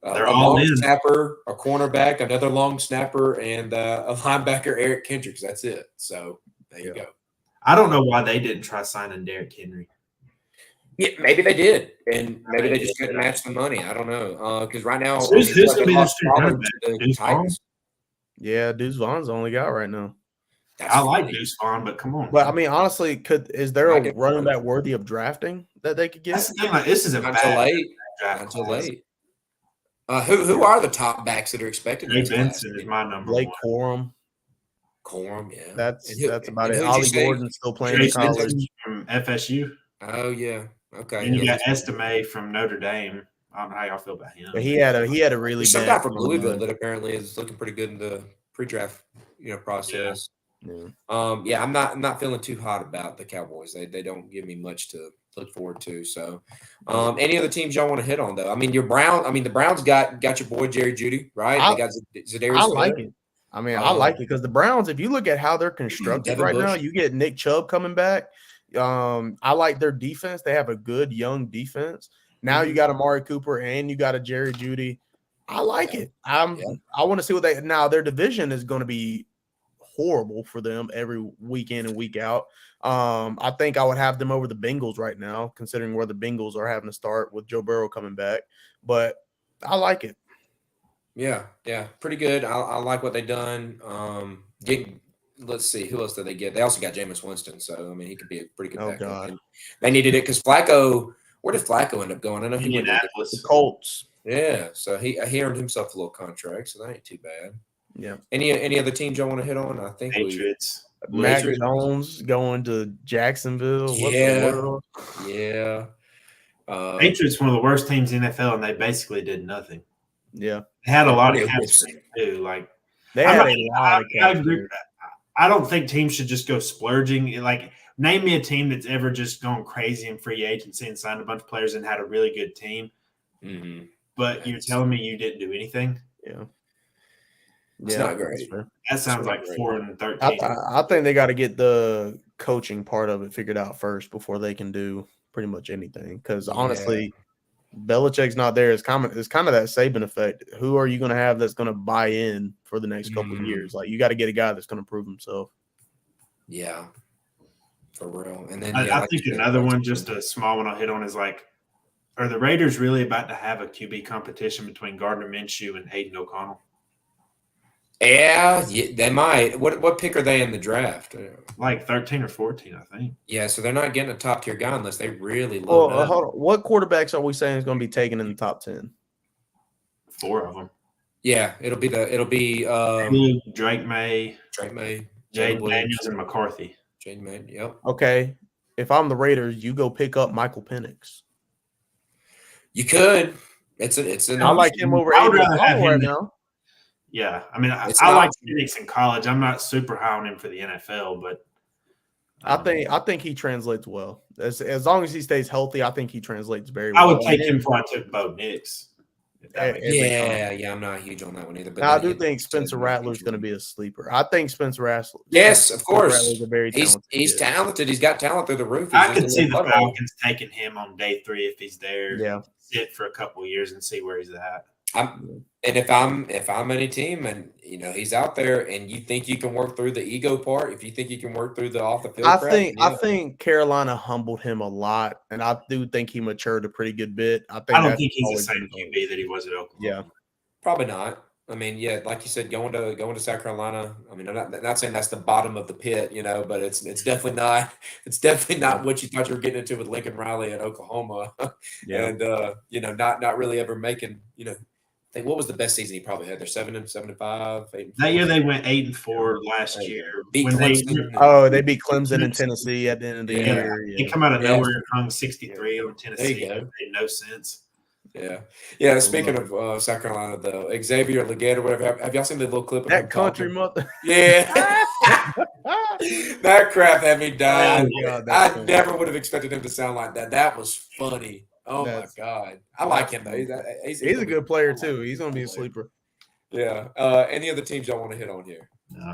long snapper, a cornerback, another long snapper, and a linebacker, Eric Kendricks. That's it. So there you go. I don't know why they didn't try signing Derrick Henry. Yeah, maybe they did, and maybe they just couldn't match the money. I don't know because right now, who's going to be the Titans? Yeah, Deuce Vaughn's the only guy right now. I like Deuce Vaughn, but come on. But I mean, honestly, is there a running back worthy of drafting that they could get? That's the thing, this is until late. Who are the top backs that are expected? Jay Benson is my number Blake one. Corum, yeah. That's about it. Ollie Gordon's still playing in college from FSU. Oh yeah, okay. And you got Estime from Notre Dame. I don't know how y'all feel about him. But he had a really some guy from Louisville that apparently is looking pretty good in the pre-draft process. Yeah. I'm not feeling too hot about the Cowboys. They don't give me much to look forward to. So, any other teams y'all want to hit on though? I mean, the Browns got your boy Jerry Jeudy, right? They got Za'Darius. I like it. I mean, I like it because the Browns, if you look at how they're constructed right now, you get Nick Chubb coming back. I like their defense. They have a good young defense. Now you got Amari Cooper and you got a Jerry Jeudy. I like it. I want to see what their division is going to be horrible for them every week in and week out. I think I would have them over the Bengals right now, considering where the Bengals are having to start with Joe Burrow coming back. But I like it. Yeah, pretty good. I like what they've done. Let's see, who else did they get? They also got Jameis Winston, so I mean he could be a pretty good Oh backup. God, And they needed it because Flacco. Where did Flacco end up going? I know he went to Indianapolis. the Colts. yeah, so he earned himself a little contract, so that ain't too bad. Yeah. Any other teams y'all want to hit on? I think Patriots. Mac Jones going to Jacksonville. What the Yeah. world? Yeah. Patriots one of the worst teams in the NFL, and they basically did nothing. Yeah. They had a lot of Yeah, cap yes. space too. Like They had a lot of cap agree. space. I don't think teams should just go splurging. Like, name me a team that's ever just gone crazy in free agency and signed a bunch of players and had a really good team. Mm-hmm. But you're telling me you didn't do anything? Yeah. It's not great. That sounds like 4-13. I think they got to get the coaching part of it figured out first before they can do pretty much anything. Because honestly, Belichick's not there. It's kind of that Saban effect. Who are you going to have that's going to buy in for the next couple of years? Like, you got to get a guy that's going to prove himself. Yeah, for real. And then I think another one, just a small one I'll hit on, is like, are the Raiders really about to have a QB competition between Gardner Minshew and Hayden O'Connell? Yeah, they might. What pick are they in the draft? Like 13 or 14, I think. Yeah, so they're not getting a top tier guy unless they really Well, load up. hold on. What quarterbacks are we saying is going to be taken in the top 10? 4 of them. Yeah, it'll be Drake May, Jaden Daniels, and McCarthy. Jaden May. Yep. Okay. If I'm the Raiders, you go pick up Michael Penix. You could. It's an. I like him over I would rather have him right now. Yeah, I mean, I like Penix in college. I'm not super high on him for the NFL, but I think he translates well. As long as he stays healthy, I think he translates very well. I would take him before I took Bo Nix. Yeah, I'm not huge on that one either. But now, I do think Spencer Rattler's going to be a sleeper. I think Spencer Rattler. Yes, of course. Rattler's a very talented he's talented. He's got talent through the roof. I could see the Falcons taking him on day 3 if he's there. Yeah, sit for a couple of years and see where he's at. And if I'm any team and he's out there and you think you can work through the ego part, if you think you can work through the off the field, I think Carolina humbled him a lot, and I do think he matured a pretty good bit. I don't think he's the same QB that he was at Oklahoma. Yeah, probably not. I mean, yeah, like you said, going to South Carolina. I mean, I'm not saying that's the bottom of the pit, but it's definitely not. It's definitely not what you thought you were getting into with Lincoln Riley at Oklahoma, and not really ever making I think what was the best season he probably had? They're 7-5. 8-4. That year they went 8-4 last year. Beat Clemson. They beat Clemson and Tennessee at the end of the year. They come out of nowhere and hung 63 on Tennessee. It made no sense. Yeah. Speaking of South Carolina, though, Xavier Legette or whatever. Have y'all seen the little clip of that country mother? Yeah, that crap had me dying. Oh, God, I never would have expected him to sound like that. That was funny. Oh my God, I like him though. He's a good player too. He's gonna be a sleeper. Yeah. Any other teams y'all want to hit on here?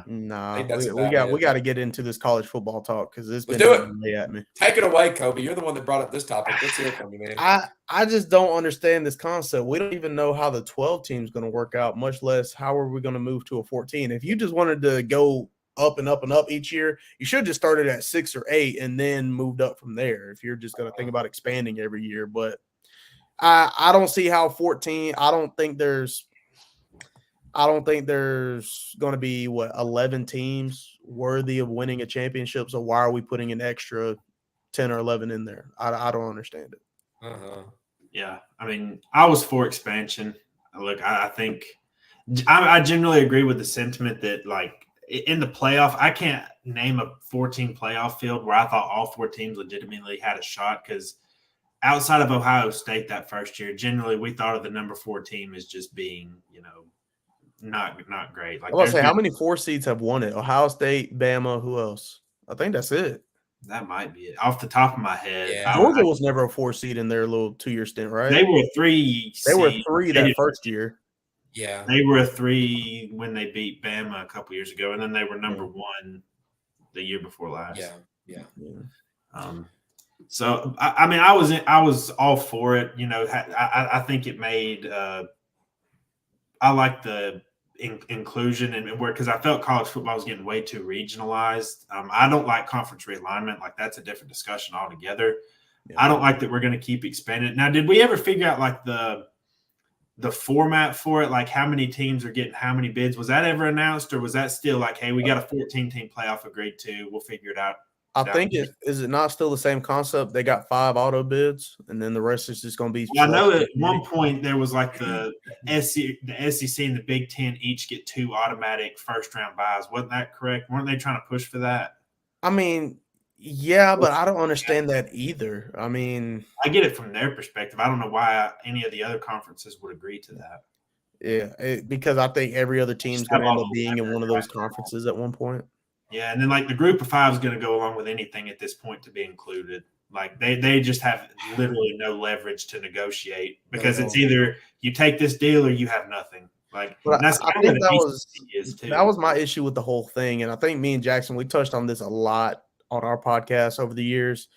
Nah. We got to get into this college football talk because it's been eating at me. Take it away, Kobe. You're the one that brought up this topic. Let's hear it from you, man. I just don't understand this concept. We don't even know how the 12 team is going to work out, much less how are we going to move to a 14. If you just wanted to go up and up and up each year, you should just started at 6 or 8 and then moved up from there. If you're just going to think about expanding every year, but I don't see how 14. I don't think there's going to be 11 teams worthy of winning a championship. So why are we putting an extra 10 or 11 in there? I don't understand it. Yeah, I mean, I was for expansion. Look, I think I generally agree with the sentiment that, like, in the playoff, I can't name a 14 playoff field where I thought all 4 teams legitimately had a shot, because outside of Ohio State that first year, generally we thought of the number 4 team as just being, not great. Like, I was say, how many 4 seeds have won it? Ohio State, Bama, who else? I think that's it. That might be it. Off the top of my head. Yeah. Georgia was never a 4 seed in their little 2-year stint, right? They were 3 They were 3 that first year. Yeah. They were a 3 when they beat Bama a couple years ago, and then they were number 1 the year before last. Yeah. So I mean, I was all for it. I think it made. I like the inclusion and where, because I felt college football was getting way too regionalized. I don't like conference realignment. Like, that's a different discussion altogether. Yeah. I don't like that we're going to keep expanding. Now, did we ever figure out like the the format for it, like how many teams are getting how many bids, was that ever announced, or was that still like, hey, we got a 14-team playoff agreed to, we'll figure it out? I think is it not still the same concept? They got 5 auto bids, and then the rest is just going to be. Well, I know at one point there was like the SEC and the Big Ten each get 2 automatic first-round buys. Wasn't that correct? Weren't they trying to push for that? I mean, yeah, but I don't understand that either. I mean, I get it from their perspective. I don't know why any of the other conferences would agree to that. Yeah, because I think every other team's going to end up being in one of those conferences at one point. Yeah, and then like the group of 5 is going to go along with anything at this point to be included. Like they just have literally no leverage to negotiate because it's either you take this deal or you have nothing. Like that's I think that was my issue with the whole thing, and I think me and Jackson, we touched on this a lot on our podcast over the years.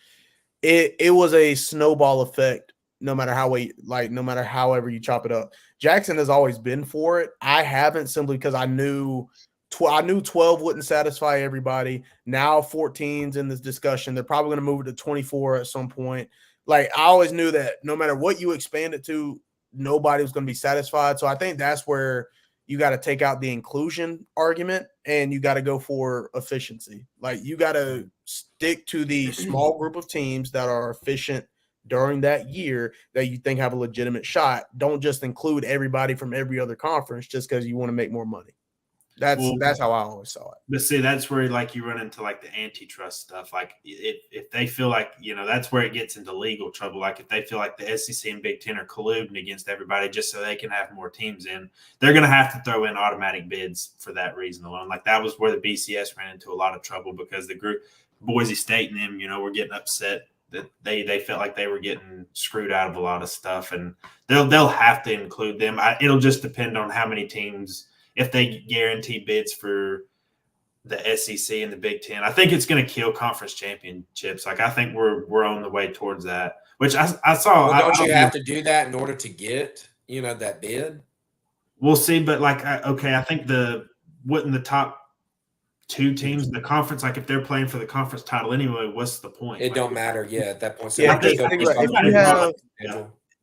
It was a snowball effect. No matter however you chop it up. Jackson has always been for it. I haven't, simply because I knew 12 wouldn't satisfy everybody. Now 14's in this discussion. They're probably going to move it to 24 at some point. Like, I always knew that no matter what you expand it to, nobody was going to be satisfied. So I think that's where you got to take out the inclusion argument and you got to go for efficiency. Like, you got to stick to the small group of teams that are efficient during that year that you think have a legitimate shot. Don't just include everybody from every other conference just because you want to make more money. That's how I always saw it. But see, that's where like you run into like the antitrust stuff. Like if they feel like, that's where it gets into legal trouble. Like if they feel like the SEC and Big Ten are colluding against everybody just so they can have more teams in, they're going to have to throw in automatic bids for that reason alone. Like that was where the BCS ran into a lot of trouble because the group, Boise State and them, were getting upset that they felt like they were getting screwed out of a lot of stuff, and they'll have to include them. It'll just depend on how many teams. If they guarantee bids for the SEC and the Big Ten, I think it's going to kill conference championships. Like I think we're on the way towards that. Which I saw. Well, don't you have to do that in order to get that bid? We'll see, but I think wouldn't the top 2 teams in the conference, like if they're playing for the conference title anyway, what's the point? It don't matter. Yeah, at that point. So yeah,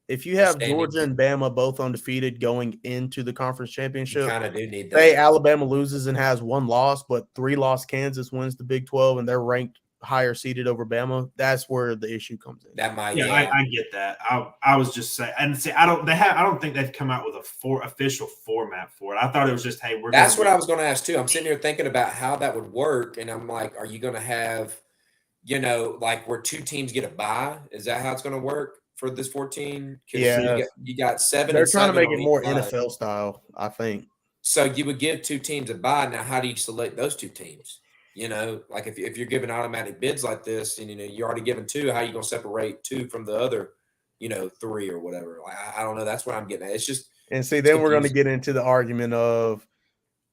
if you have Georgia and Bama both undefeated going into the conference championship, kind of do need that. Say Alabama loses and has 1 loss, but 3 loss Kansas wins the Big 12 and they're ranked higher seeded over Bama. That's where the issue comes in. That might. Yeah, I get that. I was just saying, and see, I don't think they've come out with a official format for it. I thought it was just, hey, That's what I was going to ask too. I'm sitting here thinking about how that would work, and I'm like, are you going to have, like where 2 teams get a bye? Is that how it's going to work for this 14? Yeah, you got 7. They're trying to make it more NFL style, I think. So you would give 2 teams a bye. Now, how do you select those 2 teams? Like if you're giving automatic bids like this, and you're already given 2, how are you going to separate 2 from the other, 3 or whatever? Like I don't know. That's what I'm getting at. It's just. And see, then we're going to get into the argument of,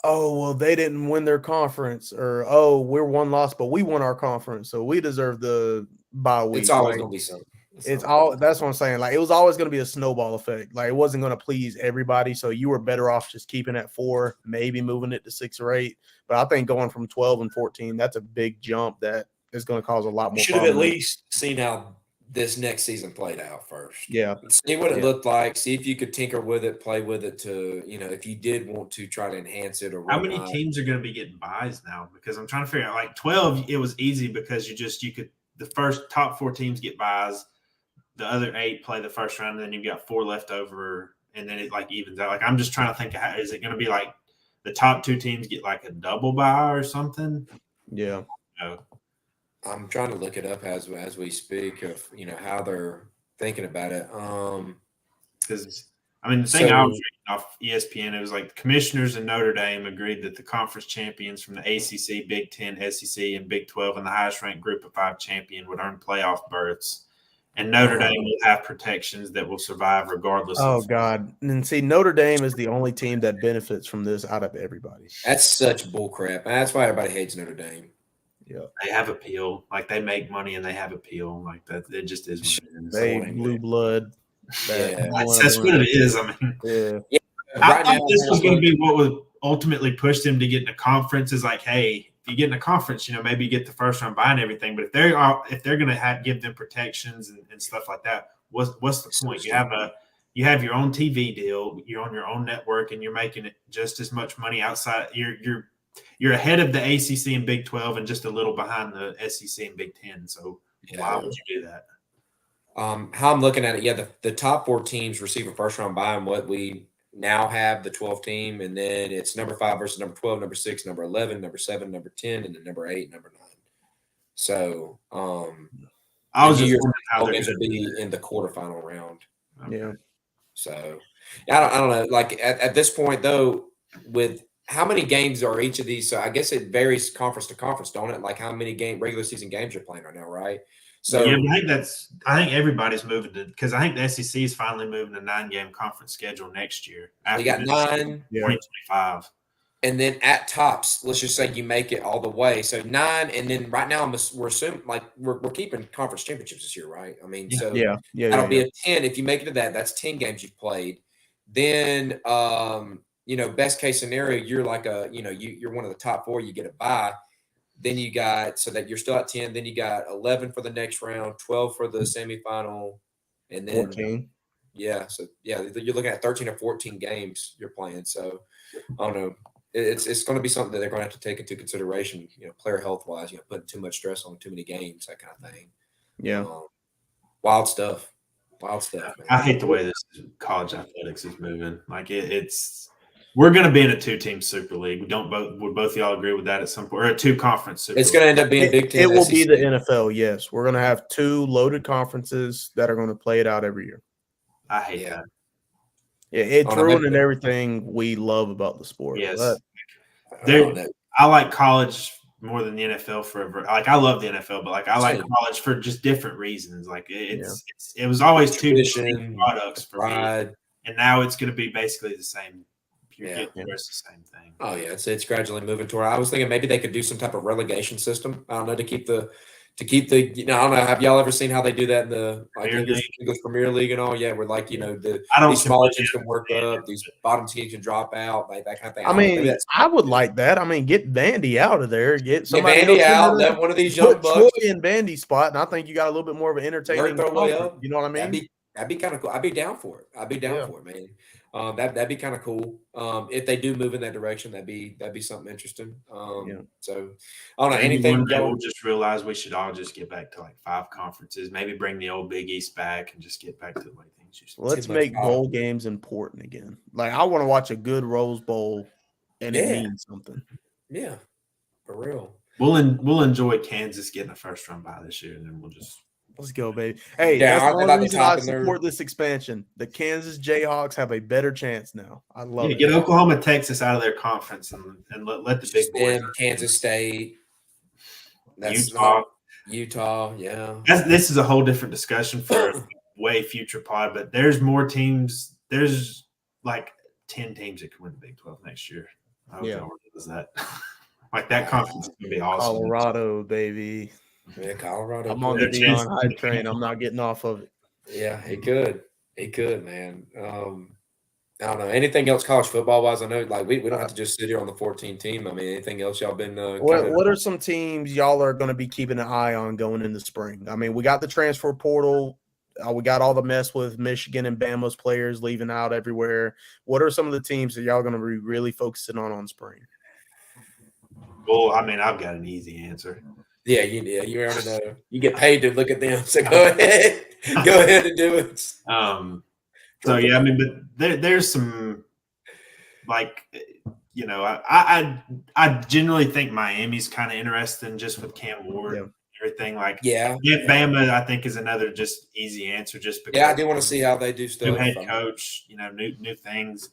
oh, well, they didn't win their conference, or oh, we're 1 loss, but we won our conference, so we deserve the bye week. It's always going to be something. That's what I'm saying. Like, it was always going to be a snowball effect. Like, it wasn't going to please everybody. So you were better off just keeping it at 4, maybe moving it to 6 or 8. But I think going from 12 and 14, that's a big jump that is going to cause a lot more. You should have at least seen how this next season played out first. Yeah. See what it looked like. See if you could tinker with it, play with it to, if you did want to try to enhance it or how many teams are going to be getting buys now? Because I'm trying to figure out, like 12, it was easy because you could, the first top 4 teams get buys. The other 8 play the first round, and then you've got 4 left over, and then it like evens out. Like I'm just trying to think, is it going to be like the top 2 teams get like a double bye or something? Yeah. I'm trying to look it up as we speak of how they're thinking about it. Because the thing I was reading off ESPN, it was like the commissioners in Notre Dame agreed that the conference champions from the ACC, Big Ten, SEC, and Big 12, and the highest ranked group of 5 champion would earn playoff berths. And Notre Dame will have protections that will survive regardless. Oh, God. And see, Notre Dame is the only team that benefits from this out of everybody. That's such bullcrap. That's why everybody hates Notre Dame. Yeah. They have appeal. Like, they make money and they have appeal. Like, that. It just is what it is. They blue blood. That's what it is. Yeah. I thought this was going to be what would ultimately push them to get in a conference is like, hey, you get in a conference, maybe you get the first round bye and everything. But if they're going to give them protections and stuff like that, what's the point? You you have your own TV deal, you're on your own network, and you're making it just as much money outside. You're ahead of the ACC and Big 12 and just a little behind the SEC and Big 10. So why would you do that? How I'm looking at it, the top 4 teams receive a first round bye, and what we now have the 12 team, and then it's number 5 versus number 12, number 6, number 11, number 7, number 10, and then number 8, number 9. So I was just wondering how games would be in the quarterfinal round. Yeah. So I don't know. Like at this point though, with how many games are each of these? So I guess it varies conference to conference, don't it? Like how many regular season games you're playing right now, right? So yeah, I think everybody's moving to, because I think the SEC is finally moving to 9-game conference schedule next year. You got 9, 2025. And then at tops, let's just say you make it all the way. So 9, and then right now we're assuming like we're keeping conference championships this year, right? I mean, so that'll be a 10. If you make it to that, that's 10 games you've played. Then best case scenario, you're like you're one of the top 4, you get a bye. Then you got, so that you're still at 10. Then you got 11 for the next round, 12 for the semifinal, and then 14. Yeah. So you're looking at 13 or 14 games you're playing. So I don't know. It's going to be something that they're going to have to take into consideration, player health wise, putting too much stress on too many games, that kind of thing. Yeah. Wild stuff. Man. I hate the way this college athletics is moving. Like we're going to be in a 2-team Super League. Would both of y'all agree with that at some point? Or a 2-conference Super League? It's going to end up being Big Ten. It will be the NFL, yes. We're going to have 2 loaded conferences that are going to play it out every year. I hate that. Yeah, it's ruining everything we love about the sport. Yes. I like college more than the NFL forever. Like, I love the NFL, but I like college for just different reasons. Like, it was always 2 distinct products for me. And now it's going to be basically the same. It's the same thing. Oh, yeah. It's gradually moving toward. I was thinking maybe they could do some type of relegation system. I don't know, to keep the I don't know. Have y'all ever seen how they do that in the English Premier League and all? Yeah, where these smaller teams can work up, these bottom teams can drop out, like that kind of thing. I mean, I would like that. I mean, get Vandy out of there. Get somebody Vandy out. Let one of these young bucks Troy in Vandy's spot, and I think you got a little bit more of an entertaining. You know what I mean? That'd be kind of cool. I'd be down for it. For it, man. That'd be kind of cool. If they do move in that direction, that'd be something interesting. So I don't know anything. We'll just realize we should all just get back to like 5 conferences. Maybe bring the old Big East back and just get back to the way things used to be. Let's make bowl games important again. Like, I want to watch a good Rose Bowl, and it means something. Yeah, for real. We'll enjoy Kansas getting a first round bye this year, and then we'll just. Let's go, baby. Hey, that's the only reason I support this expansion. The Kansas Jayhawks have a better chance now. I love it. Get Oklahoma, Texas out of their conference and let the big boys. Kansas State. Utah, yeah. This is a whole different discussion for a way future pod, but there's more teams. There's like 10 teams that can win the Big 12 next year. I hope y'all realize that. Like, that conference is going to be awesome. Colorado, baby. Yeah, Colorado. I'm on the Deion hype train. I'm not getting off of it. Yeah, he could, man. I don't know. Anything else college football wise? I know, like, we don't have to just sit here on the 14 team. I mean, anything else y'all been? What are some teams y'all are going to be keeping an eye on going into spring? I mean, we got the transfer portal. We got all the mess with Michigan and Bama's players leaving out everywhere. What are some of the teams that y'all going to be really focusing on spring? Well, I mean, I've got an easy answer. Yeah, you already know. You get paid to look at them, so go ahead and do it. So yeah, I mean, but there's some, like, I generally think Miami's kind of interesting just with Cam Ward and everything. Like, Bama, I think, is another just easy answer just because. Yeah, I do want to see how they do stuff. New head coach, new things.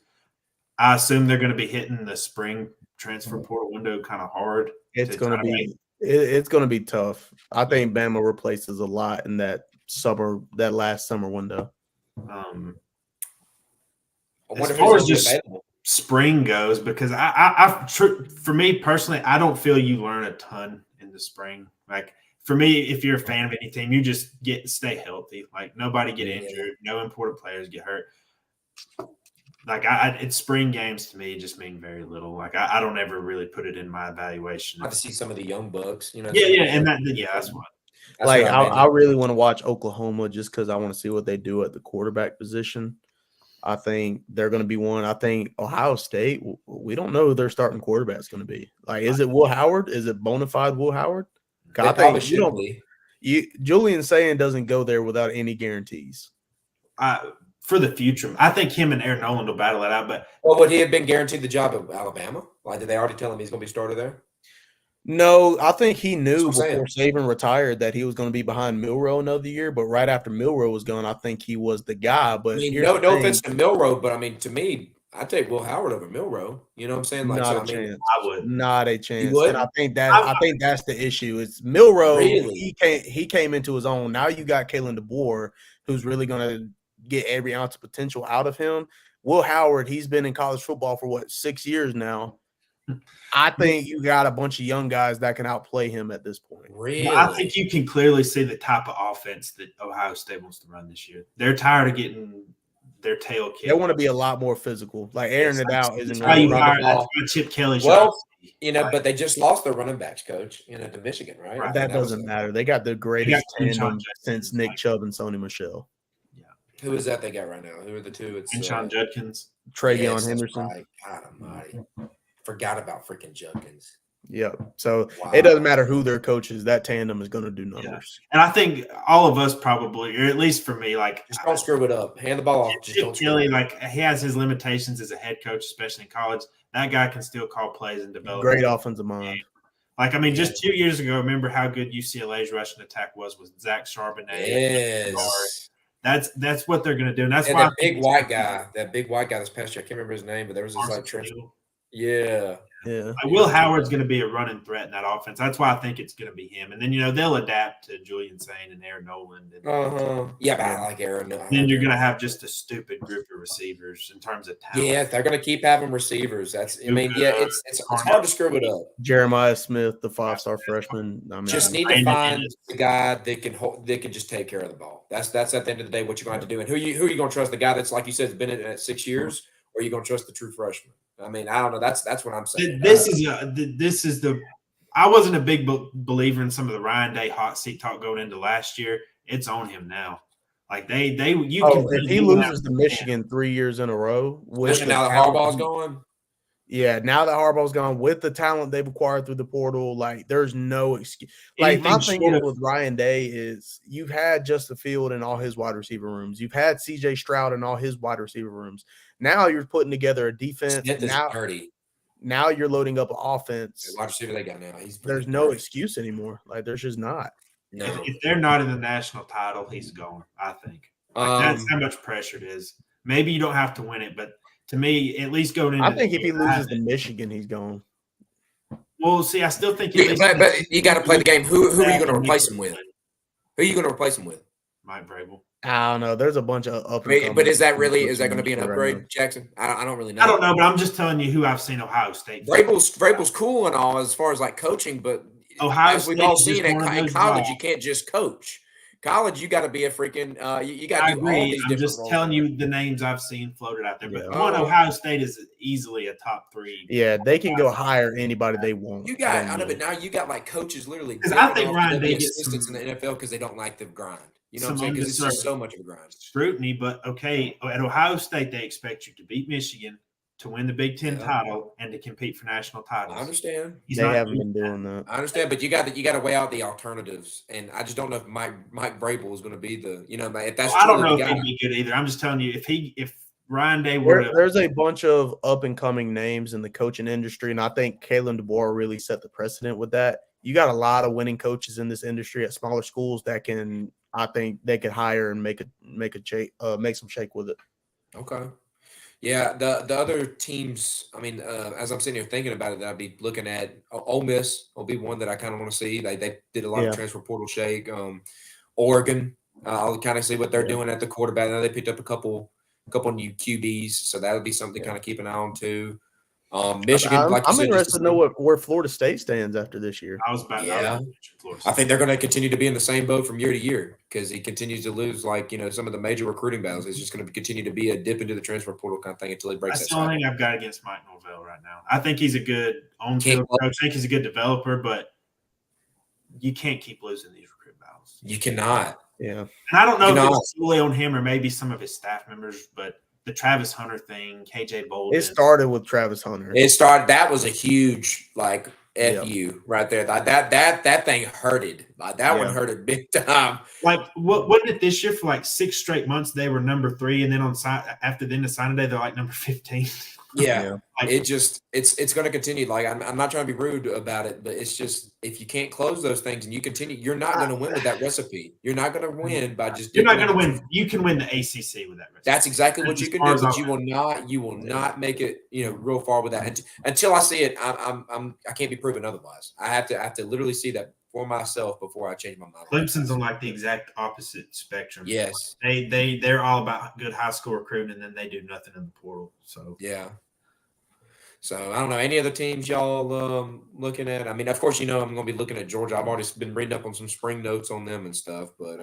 I assume they're going to be hitting the spring transfer portal window kind of hard. It's going to be tough. I think Bama replaces a lot in that last summer window. As far as just spring goes, because for me personally, I don't feel you learn a ton in the spring. Like, for me, if you're a fan of any team, you just stay healthy. Like, nobody get injured, no important players get hurt. Like, it's spring games to me just mean very little. Like, I don't ever really put it in my evaluation. I have to see some of the young bucks, Yeah, and that's what. I really want to watch Oklahoma just because I want to see what they do at the quarterback position. I think they're going to be one. I think Ohio State, we don't know who their starting quarterback's going to be. Like, is it Will Howard? Is it bona fide Will Howard? They probably should be. Julian saying doesn't go there without any guarantees. For the future, I think him and Aaron Noland will battle it out. But would he have been guaranteed the job at Alabama? Like, did they already tell him he's going to be starter there? No, I think he knew before Saban retired that he was going to be behind Milroe another year. But right after Milroe was gone, I think he was the guy. But no offense to Milroe, but to me, I'd take Will Howard over Milroe. You know what I'm saying? Like, not a chance. I would. Not a chance. And I think that's the issue. It's Milroe. Really? He came into his own. Now you got Kalen DeBoer, who's really going to get every ounce of potential out of him. Will Howard, he's been in college football for 6 years now. I think you got a bunch of young guys that can outplay him at this point. Really? I think you can clearly see the type of offense that Ohio State wants to run this year. They're tired of getting their tail kicked. They want to be a lot more physical. Like airing it out isn't going to run the ball. Chip Kelly. But they just lost their running backs coach, to Michigan, right? That doesn't matter. They got the greatest tandem since Nick Chubb and Sony Michel. Yeah. Who is that they got right now? Who are the two? It's Sean Judkins. Travion Henderson. Right. God almighty. Forgot about freaking Judkins. Yeah. So It doesn't matter who their coach is. That tandem is going to do numbers. Yeah. And I think all of us probably, or at least for me, just don't screw it up. Hand the ball off. Just don't screw it up. He has his limitations as a head coach, especially in college. That guy can still call plays and develop. Great offensive mind. Just 2 years ago, remember how good UCLA's rushing attack was with Zach Charbonnet. Yes. That's what they're going to do. And that's why that big white guy this past year, I can't remember his name, but there was this transfer. Yeah. Will Howard's going to be a running threat in that offense. That's why I think it's going to be him. And then, they'll adapt to Julian Sain and Aaron Noland. Yeah, but I like Aaron Noland. Then you're going to have just a stupid group of receivers in terms of talent. Yeah, they're going to keep having receivers. It's hard to screw it up. Jeremiah Smith, the 5-star freshman. Just need to find the guy that can just take care of the ball. That's at the end of the day what you're going to have to do. And who are you going to trust? The guy that's, like you said, has been in it 6 years, or are you going to trust the true freshman? I don't know. That's what I'm saying. I wasn't a big believer in some of the Ryan Day hot seat talk going into last year. It's on him now. Like if he loses to Michigan 3 years in a row, especially now that Harbaugh's gone. Yeah, now that Harbaugh's gone, with the talent they've acquired through the portal, there's no excuse. My thing with Ryan Day is you've had Justin Field in all his wide receiver rooms. You've had C.J. Stroud in all his wide receiver rooms. Now you're putting together a defense. Now you're loading up an offense. The wide receiver they got now. There's no excuse anymore. There's just not. No. If they're not in the national title, he's gone, I think. That's how much pressure it is. Maybe you don't have to win it, but to me, at least going into I think if he loses to Michigan, he's gone. Well, see, I still think but you got to play the game. Who are you going to replace him with? Who are you going to replace him with? Mike Vrabel. I don't know. There's a bunch of but is that going to be an upgrade, Jackson? I don't really know. I don't know, but I'm just telling you who I've seen Ohio State. Vrabel's cool and all as far as coaching, but as we've all seen in college, you can't just coach. College, you got to be a freaking. You got to do all these different. I'm just telling you the names I've seen floated out there. But Ohio State is easily a top 3. Yeah, they can go hire anybody they want. But now you got coaches literally. Because I think Ryan Day gets assistants in the NFL because they don't like the grind. You know what I'm saying? Because it's just so much of a grind. Scrutiny, but okay, at Ohio State they expect you to beat Michigan, to win the Big Ten title, and to compete for national titles. I understand. They haven't been doing that. I understand, but you got to weigh out the alternatives, and I just don't know if Mike Vrabel is going to be the if that's. I don't know if he'd be good either. I'm just telling you if Ryan Day were there's a bunch of up and coming names in the coaching industry, and I think Kalen DeBoer really set the precedent with that. You got a lot of winning coaches in this industry at smaller schools that can. I think they could hire and make some shake with it. Okay. Yeah, the other teams, as I'm sitting here thinking about it, that I'd be looking at, Ole Miss will be one that I kind of want to see. They did a lot of transfer portal shake. Oregon, I'll kind of see what they're doing at the quarterback. Now they picked up a couple new QBs, so that'll be something to kind of keep an eye on too. Michigan, I'm interested to know where Florida State stands after this year. I think they're going to continue to be in the same boat from year to year because he continues to lose, some of the major recruiting battles. It's just going to continue to be a dip into the transfer portal kind of thing until he breaks. That's the only thing I've got against Mike Norvell right now. I think he's a good on-field coach. I think he's a good developer, but you can't keep losing these recruit battles. You cannot. Yeah, and I don't know if it's solely on him or maybe some of his staff members, but the Travis Hunter thing, KJ Bolden. It started with Travis Hunter. That was a huge FU right there. That thing hurted. One hurted big time. Wasn't it this year for 6 straight months they were number 3, and then after the end of signing day they're number 15. Yeah. It's going to continue. I'm not trying to be rude about it, but it's just if you can't close those things and you continue, you're not going to win with that recipe. You're not going to win by just. You're not going to win. You can win the ACC with that recipe. That's exactly what you can do, but you will not. You will not make it. Real far with that until I see it. I can't be proven otherwise. I have to literally see that for myself before I change my mind. Clemson's on the exact opposite spectrum. Yes, they're all about good high school recruiting, and then they do nothing in the portal. So yeah. So I don't know any other teams y'all looking at. I mean, of course, I'm going to be looking at Georgia. I've already been reading up on some spring notes on them and stuff. But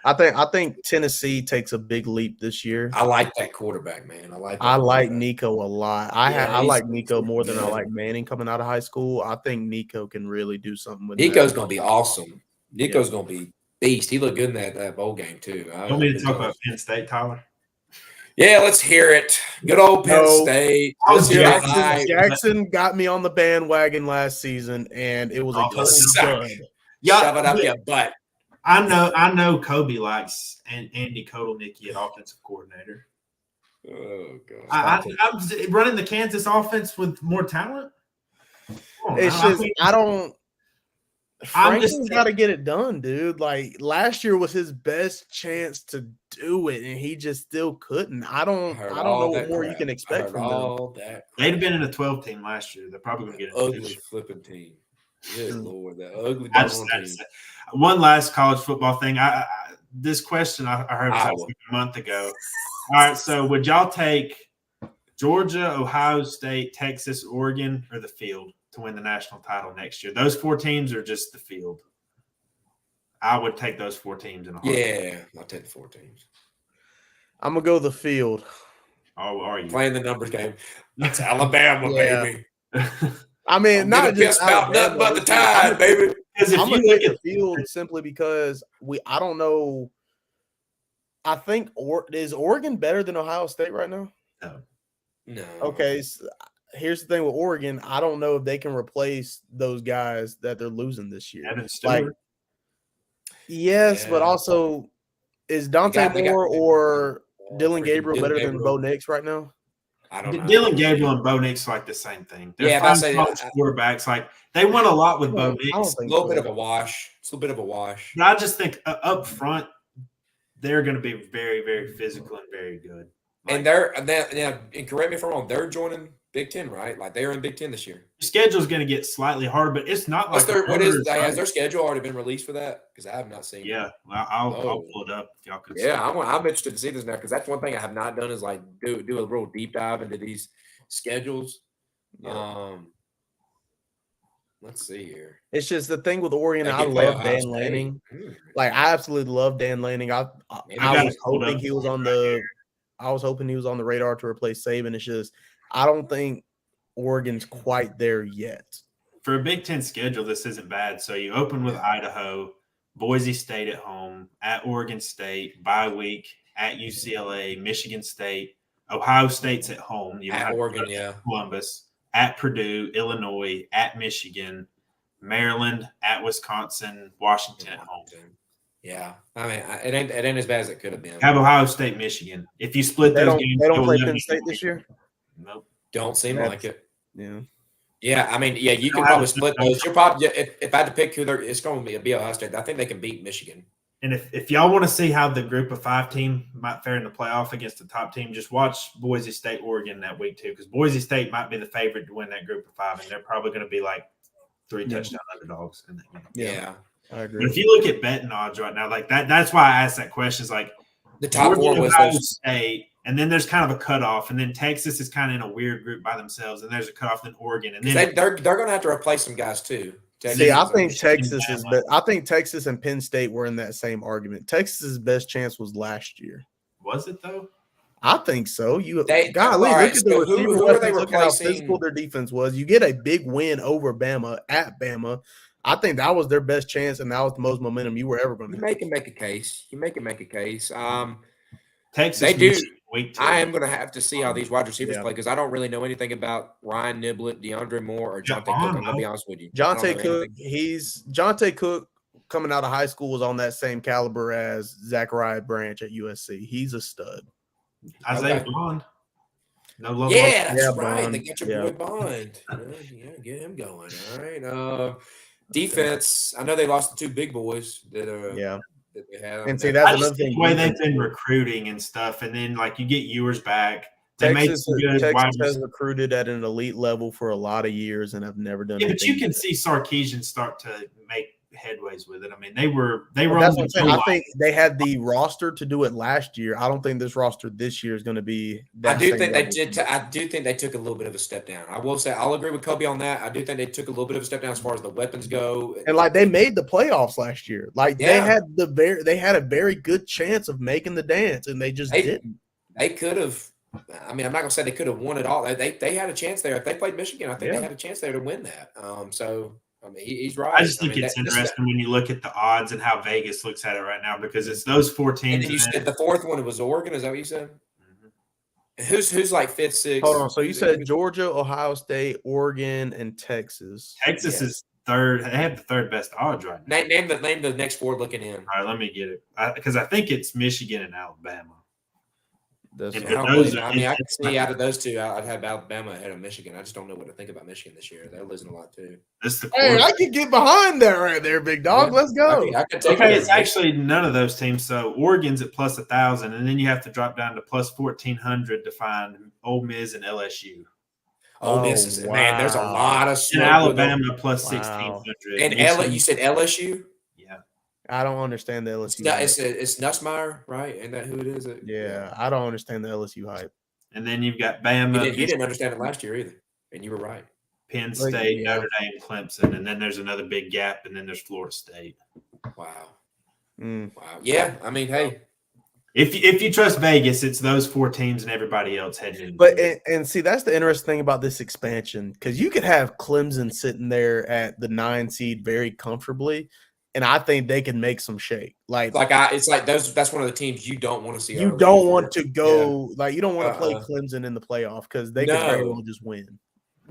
I think Tennessee takes a big leap this year. I like that quarterback, man. I like Nico a lot. I like Nico more than I like Manning coming out of high school. I think Nico can really do something with Nico's going to be awesome. Nico's going to be beast. He looked good in that bowl game too. You want me to talk about Penn State, Tyler? Yeah, let's hear it. Good old Penn State. Jackson got me on the bandwagon last season, and it was a total dud. Shove it up your butt. I know Kobe likes Andy Kotelnicki at offensive coordinator. Oh God! I'm running the Kansas offense with more talent. Franklin's got to get it done, dude. Last year was his best chance to do it, and he just still couldn't. I don't know what more you can expect from them. They'd have been in a 12 team last year. They're probably going to get an ugly flipping team. Good Lord, that ugly team. One last college football thing. This question I heard a month ago. All right, so would y'all take Georgia, Ohio State, Texas, Oregon, or the field to win the national title next year? Those 4 teams are just the field. I would take those 4 teams in a heartbeat. Yeah, I'll take the 4 teams. I'm gonna go the field. Oh, are you playing the numbers game? That's Alabama, baby. I mean, not just about nothing but the Tide, baby. I'm gonna take the field simply because I don't know. I think is Oregon better than Ohio State right now? No. Okay. So here's the thing with Oregon. I don't know if they can replace those guys that they're losing this year. Yes, but also is Dante Moore or Dylan Gabriel better than Bo Nix right now? I don't know. Dylan Gabriel and Bo Nix the same thing. They're quarterbacks. They won a lot with Bo Nix. It's a little bit of a wash. But I just think up front, they're going to be very, very physical and very good. And and correct me if I'm wrong, they're joining Big Ten, right? They're in Big Ten this year. The schedule is going to get slightly harder, but it's not has their schedule already been released for that? Because I have not seen. Yeah, I'll pull it up if y'all could. Yeah, I'm interested to see this now because that's one thing I have not done is do a real deep dive into these schedules. Yeah. Let's see here. It's just the thing with Oregon. I love Dan Lanning. I absolutely love Dan Lanning. I was hoping he was on the. I was hoping he was on the radar to replace Saban. It's just I don't think Oregon's quite there yet. For a Big Ten schedule, this isn't bad. So you open with Idaho, Boise State at home, at Oregon State, bye week, at UCLA, Michigan State, Ohio State's at home. You at Oregon, Columbus, at Purdue, Illinois, at Michigan, Maryland, at Wisconsin, Washington at home. Yeah, I mean, it ain't as bad as it could have been. Have Ohio State, Michigan. If you split those games, they don't play Penn State this year. Nope, don't seem like it. Yeah, I mean, you can probably split those. You're probably if I had to pick who it's going to be Ohio State. I think they can beat Michigan. And if y'all want to see how the group of 5 team might fare in the playoff against the top team, just watch Boise State, Oregon that week too, because Boise State might be the favorite to win that group of 5, and they're probably going to be 3 touchdown underdogs in that game. Yeah. I agree. But if you look at betting odds right now, that's why I asked that question. Is the top 4 was Ohio State, and then there's kind of a cutoff, and then Texas is kind of in a weird group by themselves, and there's a cutoff, then Oregon, and then they're going to have to replace some guys too. I think Texas is. I think Texas and Penn State were in that same argument. Texas's best chance was last year. Was it though? I think so. Look at the receiver. Who are they replacing? Look how physical their defense was. You get a big win over Bama at Bama. I think that was their best chance, and that was the most momentum you were ever going to make a case. You make a case. Texas, Week 2. I am going to have to see how these wide receivers Yeah. play because I don't really know anything about Ryan Niblett, DeAndre Moore, or Jonte Cook. I'm going to be honest with you. Jonte Cook, Jonte Cook coming out of high school was on that same caliber as Zachariah Branch at USC. He's a stud. Isaiah Bond. No love. Yeah, that's Yeah, right. Bond. They got your boy Bond. Yeah, get him going. All right. Defense. I know they lost the two big boys that they had. And see, that's another thing. The way they've been recruiting and stuff, and then like you get Ewers back. Texas has recruited at an elite level for a lot of years and have never done. Yeah, but you can see Sarkisian start to make headways with it. I mean, they were. That's what I'm saying. I think they had the roster to do it last year. I don't think this roster this year is going to be. I do think they did. I do think they took a little bit of a step down. I will say I'll agree with Kobe on that. I do think they took a little bit of a step down as far as the weapons go. And like they made the playoffs last year. Like they had a very good chance of making the dance, and they just didn't. They could have. I mean, I'm not going to say they could have won it all. They had a chance there. If they played Michigan, I think they had a chance there to win that. So, I mean, he's right. I just think it's interesting when you look at the odds and how Vegas looks at it right now because it's those 4 teams. And then you said the fourth one was Oregon. Is that what you said? Mm-hmm. Who's like 5th, 6th? Hold on. So you said Georgia, Ohio State, Oregon, and Texas. Texas is third. They have the third best odds right now. Name the next 4 looking in. All right, let me get it because I think it's Michigan and Alabama. I mean, I can see out of those two, I'd have Alabama ahead of Michigan. I just don't know what to think about Michigan this year. They're losing a lot too. Hey, I can get behind that right there, big dog. Yeah, let's go. I can take it's actually none of those teams. So Oregon's at plus 1,000, and then you have to drop down to plus 1,400 to find Ole Miss and LSU. Ole Miss is man. There's a lot of and Alabama plus 1,600. And you said LSU. I don't understand the LSU. It's Nussmeier, right? Isn't that who it is? Yeah, I don't understand the LSU hype. And then you've got Bama. You didn't understand it last year either, and you were right. Penn State, Notre Dame, Clemson, and then there's another big gap, and then there's Florida State. Wow. Wow. Yeah, I mean, hey. If you trust Vegas, it's those 4 teams and everybody else heading. But and see, that's the interesting thing about this expansion because you could have Clemson sitting there at the 9 seed very comfortably. And I think they can make some shake. It's like that's one of the teams you don't want to see. You don't want to go you don't want to play Clemson in the playoff because they could very well just win.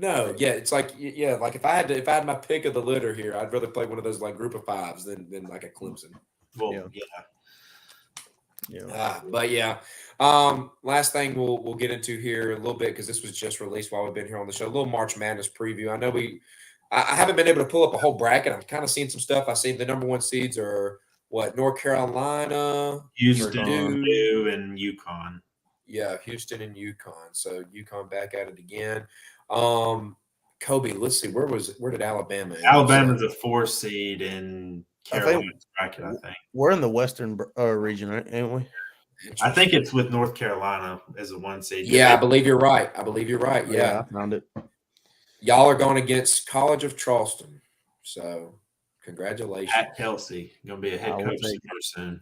No, it's like like if I had my pick of the litter here, I'd rather play one of those like group of 5s than like a Clemson. Well, last thing we'll get into here a little bit because this was just released while we've been here on the show. A little March Madness preview. I know I haven't been able to pull up a whole bracket. I'm kind of seeing some stuff. I see the number 1 seeds are North Carolina, Houston, Purdue, and UConn. Yeah, Houston and UConn. So UConn back at it again. Kobe, let's see. Where did Alabama? Alabama's a 4 seed in Carolina's bracket, I think. We're in the Western region, ain't we? I think it's with North Carolina as a 1 seed. Yeah, I believe you're right. Yeah, I found it. Y'all are going against College of Charleston. So, congratulations. At Kelsey. Going to be a head coach soon.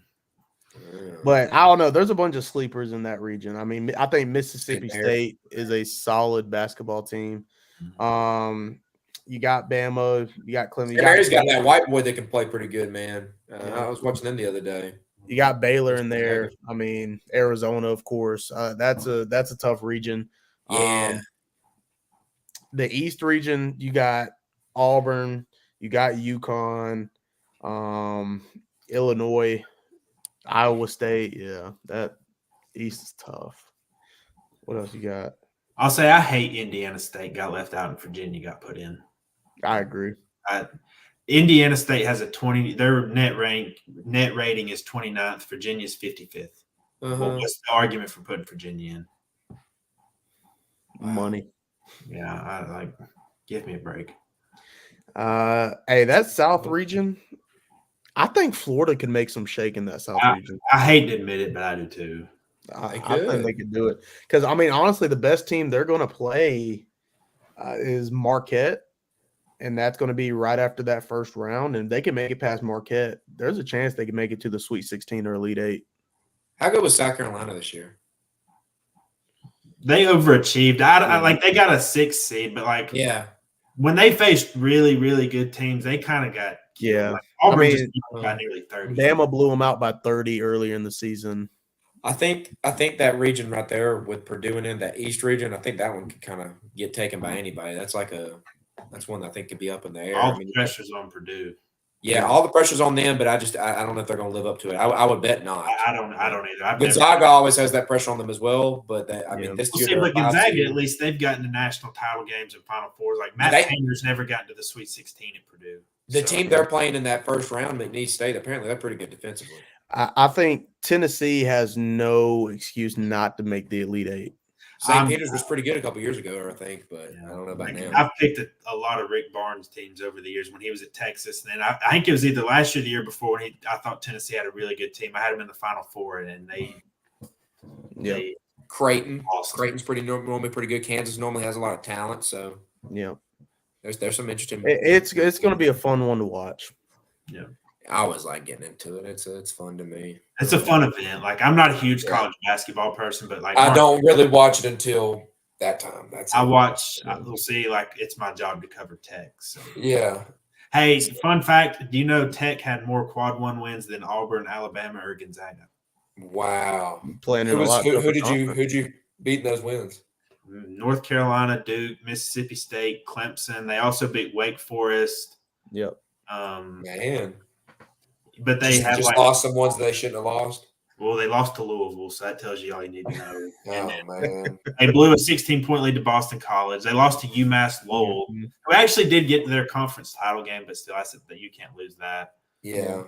But I don't know. There's a bunch of sleepers in that region. I mean, I think Mississippi State is a solid basketball team. You got Bama. You got Clemson. Mary's got that white boy that can play pretty good, man. I was watching them the other day. You got Baylor in there. I mean, Arizona, of course. That's a tough region. Yeah. The East region, you got Auburn, you got UConn, Illinois, Iowa State. Yeah, that East is tough. What else you got? I'll say I hate Indiana State got left out and Virginia got put in. I agree. Indiana State has a 20. Their net rating is 29th. Virginia's 55th. Well, what's the argument for putting Virginia in? Money. Yeah, I give me a break. Hey, that South region, I think Florida can make some shake in that South region. I hate to admit it, but I do too. I think they could do it. Because, I mean, honestly, the best team they're going to play is Marquette, and that's going to be right after that first round. And they can make it past Marquette. There's a chance they can make it to the Sweet 16 or Elite 8. How good was South Carolina this year? They overachieved. I they got a 6th seed, but when they faced really, really good teams, they kind of got killed. Auburn got nearly 30. Bama blew them out by 30 earlier in the season. I think that region right there with Purdue and in that East region, I think that one could kind of get taken by anybody. That's one that I think could be up in the air. All I the mean, pressure's on Purdue. yeah, all the pressure's on them, but I don't know if they're going to live up to it. I would bet not. I don't either. Gonzaga always has that pressure on them as well, but I mean, this We'll year see, they're but 5 Gonzaga, seed. at least they've gotten to national title games and Final Fours. Like Matt Painter's never gotten to the Sweet 16 at Purdue. The team they're playing in that first round, McNeese State, apparently they're pretty good defensively. I think Tennessee has no excuse not to make the Elite Eight. St. Peter's was pretty good a couple years ago, I think, but I don't know about now. I've picked a lot of Rick Barnes teams over the years when he was at Texas. And then I think it was either last year or the year before when I thought Tennessee had a really good team. I had them in the Final Four, and they Creighton's normally pretty good. Kansas normally has a lot of talent, so there's some interesting. It's going to be a fun one to watch. Yeah. I always like getting into it. It's fun to me. It's a fun event. Like I'm not a huge college basketball person, but like I don't really watch it until that time. We'll see. Like it's my job to cover Tech. So yeah. Hey, fun fact: do you know Tech had more Quad 1 wins than Auburn, Alabama, or Gonzaga? Wow. Playing in a lot. Who'd you beat in those wins? North Carolina, Duke, Mississippi State, Clemson. They also beat Wake Forest. Yep. Man. But they just lost some ones they shouldn't have lost. Well, they lost to Louisville, so that tells you all you need to know. Man. They blew a 16-point lead to Boston College. They lost to UMass Lowell, who actually did get to their conference title game, but still, I said that you can't lose that. Yeah.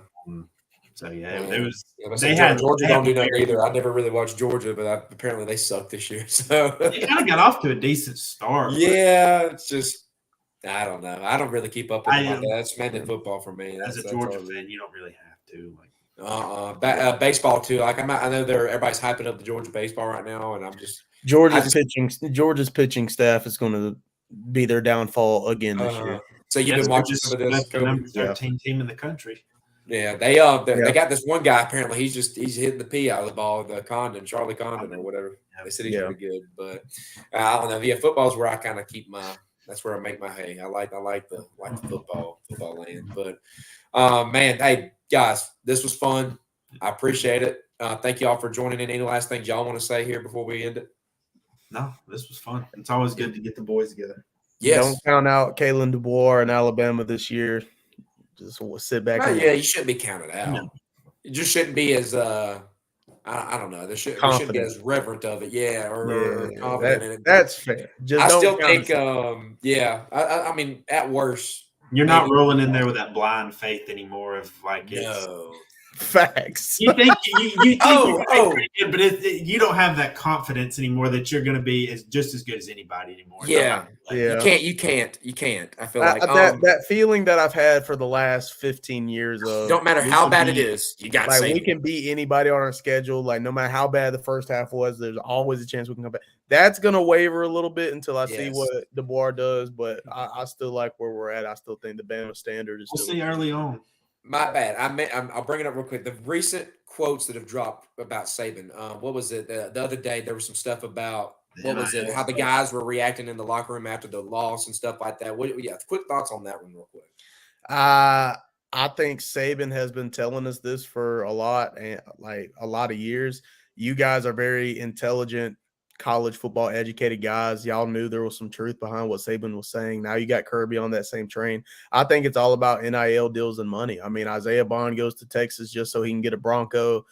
So it was. Georgia don't do that either. I never really watched Georgia, but apparently they suck this year. So they kind of got off to a decent start. Yeah, it's just I don't know. I don't really keep up with that. That's mainly football for me. As a Georgia fan, you don't really have to. Baseball too. Like I know everybody's hyping up the Georgia baseball right now, and I'm just Georgia's pitching staff is going to be their downfall again this year. So you've been watching some of this. That's the number 13 team in the country. Yeah, they got this one guy. Apparently, he's hitting the P out of the ball. Charlie Condon or whatever. They said he's pretty good, but I don't know. Yeah, football is where I kind of keep my. That's where I make my hay. I like the football land. But man, hey guys, this was fun. I appreciate it. Thank you all for joining in. Any last things y'all want to say here before we end it? No, this was fun. It's always good to get the boys together. Yes. Don't count out Kalen DeBoer in Alabama this year. Just sit back. You shouldn't be counted out. No. It just shouldn't be as I don't know. There shouldn't be as reverent of it. Or confident in it. That's fair. I still think I mean at worst. You're not rolling in there with that blind faith anymore of like no. Facts. You think but you don't have that confidence anymore that you're going to be just as good as anybody anymore. Yeah. You can't. I feel like that feeling that I've had for the last 15 years of don't matter how bad it is, you got we can beat anybody on our schedule. Like no matter how bad the first half was, there's always a chance we can come back. That's gonna waver a little bit until I see what DeBoer does, but I still like where we're at. I still think the Bama standard is. We'll see early on. My bad. I'll bring it up real quick. The recent quotes that have dropped about Saban. What was it? The other day there was some stuff about how the guys were reacting in the locker room after the loss and stuff like that. Quick thoughts on that one real quick. I think Saban has been telling us this for a lot of years. You guys are very intelligent, college football educated guys. Y'all knew there was some truth behind what Saban was saying. Now you got Kirby on that same train. I think it's all about NIL deals and money. I mean, Isaiah Bond goes to Texas just so he can get a Bronco.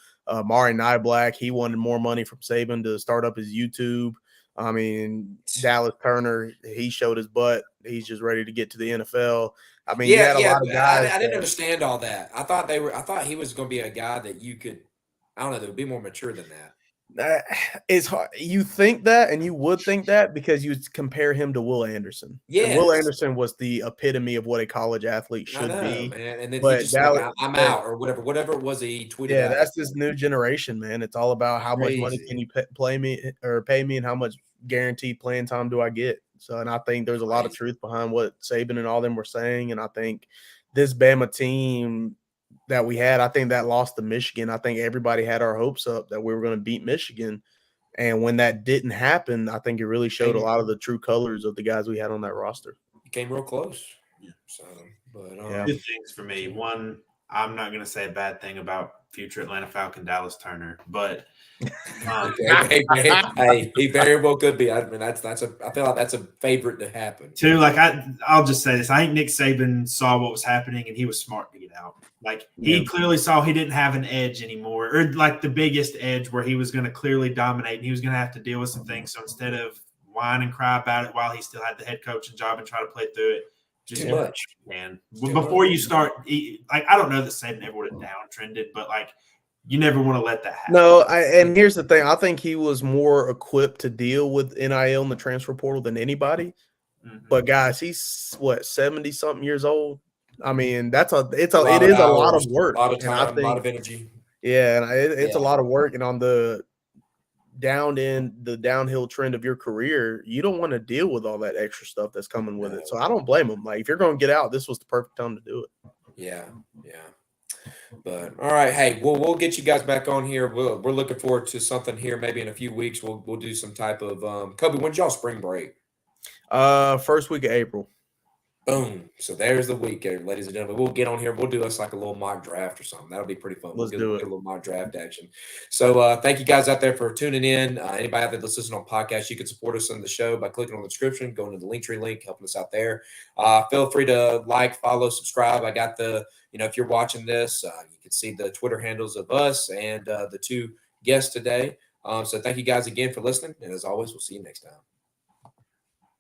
Mari Nyblack, he wanted more money from Saban to start up his YouTube. I mean, Dallas Turner, he showed his butt. He's just ready to get to the NFL. I mean, you had a lot of guys. I didn't understand all that. I thought he was going to be a guy that you could, I don't know, that would be more mature than that. It's hard. You think that, and you would think that because you compare him to Will Anderson. Yeah, Will Anderson was the epitome of what a college athlete should be. Man. And then he just Dallas, I'm out or whatever it was he tweeted. Yeah, that's this new generation, man. It's all about how much money can you pay me, and how much guaranteed playing time do I get. So, and I think there's a lot of truth behind what Saban and all them were saying, and I think this Bama team that we had, I think that lost to Michigan. I think everybody had our hopes up that we were going to beat Michigan. And when that didn't happen, I think it really showed a lot of the true colors of the guys we had on that roster. It came real close. Yeah. So, but good things for me. One, I'm not going to say a bad thing about future Atlanta Falcon Dallas Turner, but hey, he very well could be. I mean, I feel like that's a favorite to happen. Too, like I'll just say this. I think Nick Saban saw what was happening and he was smart to get out. Like he clearly saw he didn't have an edge anymore, or like the biggest edge where he was going to clearly dominate and he was going to have to deal with some things. So instead of whine and cry about it while he still had the head coaching job and try to play through it, just too much, man. Before you start, like I don't know that Saban ever would have downtrended, but like you never want to let that happen. No, and here's the thing. I think he was more equipped to deal with NIL and the transfer portal than anybody. Mm-hmm. But guys, he's what, 70-something years old. I mean, it is a lot of work, a lot of time, a lot of energy. Yeah, and it's a lot of work. And on the downhill trend of your career, you don't want to deal with all that extra stuff that's coming with it. So I don't blame him. Like if you're going to get out, this was the perfect time to do it. Yeah. But all right, hey, we'll get you guys back on here. We're looking forward to something here. Maybe in a few weeks, we'll do some type of Kobe. When's y'all spring break? First week of April. Boom. So there's the week, ladies and gentlemen. We'll get on here. We'll do us like a little mock draft or something. That'll be pretty fun. Let's do it. Get a little mock draft action. So thank you guys out there for tuning in. Anybody out there that's listening on podcasts, you can support us on the show by clicking on the description, going to the Linktree link, helping us out there. Feel free to like, follow, subscribe. I got if you're watching this, you can see the Twitter handles of us and the two guests today. So thank you guys again for listening. And as always, we'll see you next time.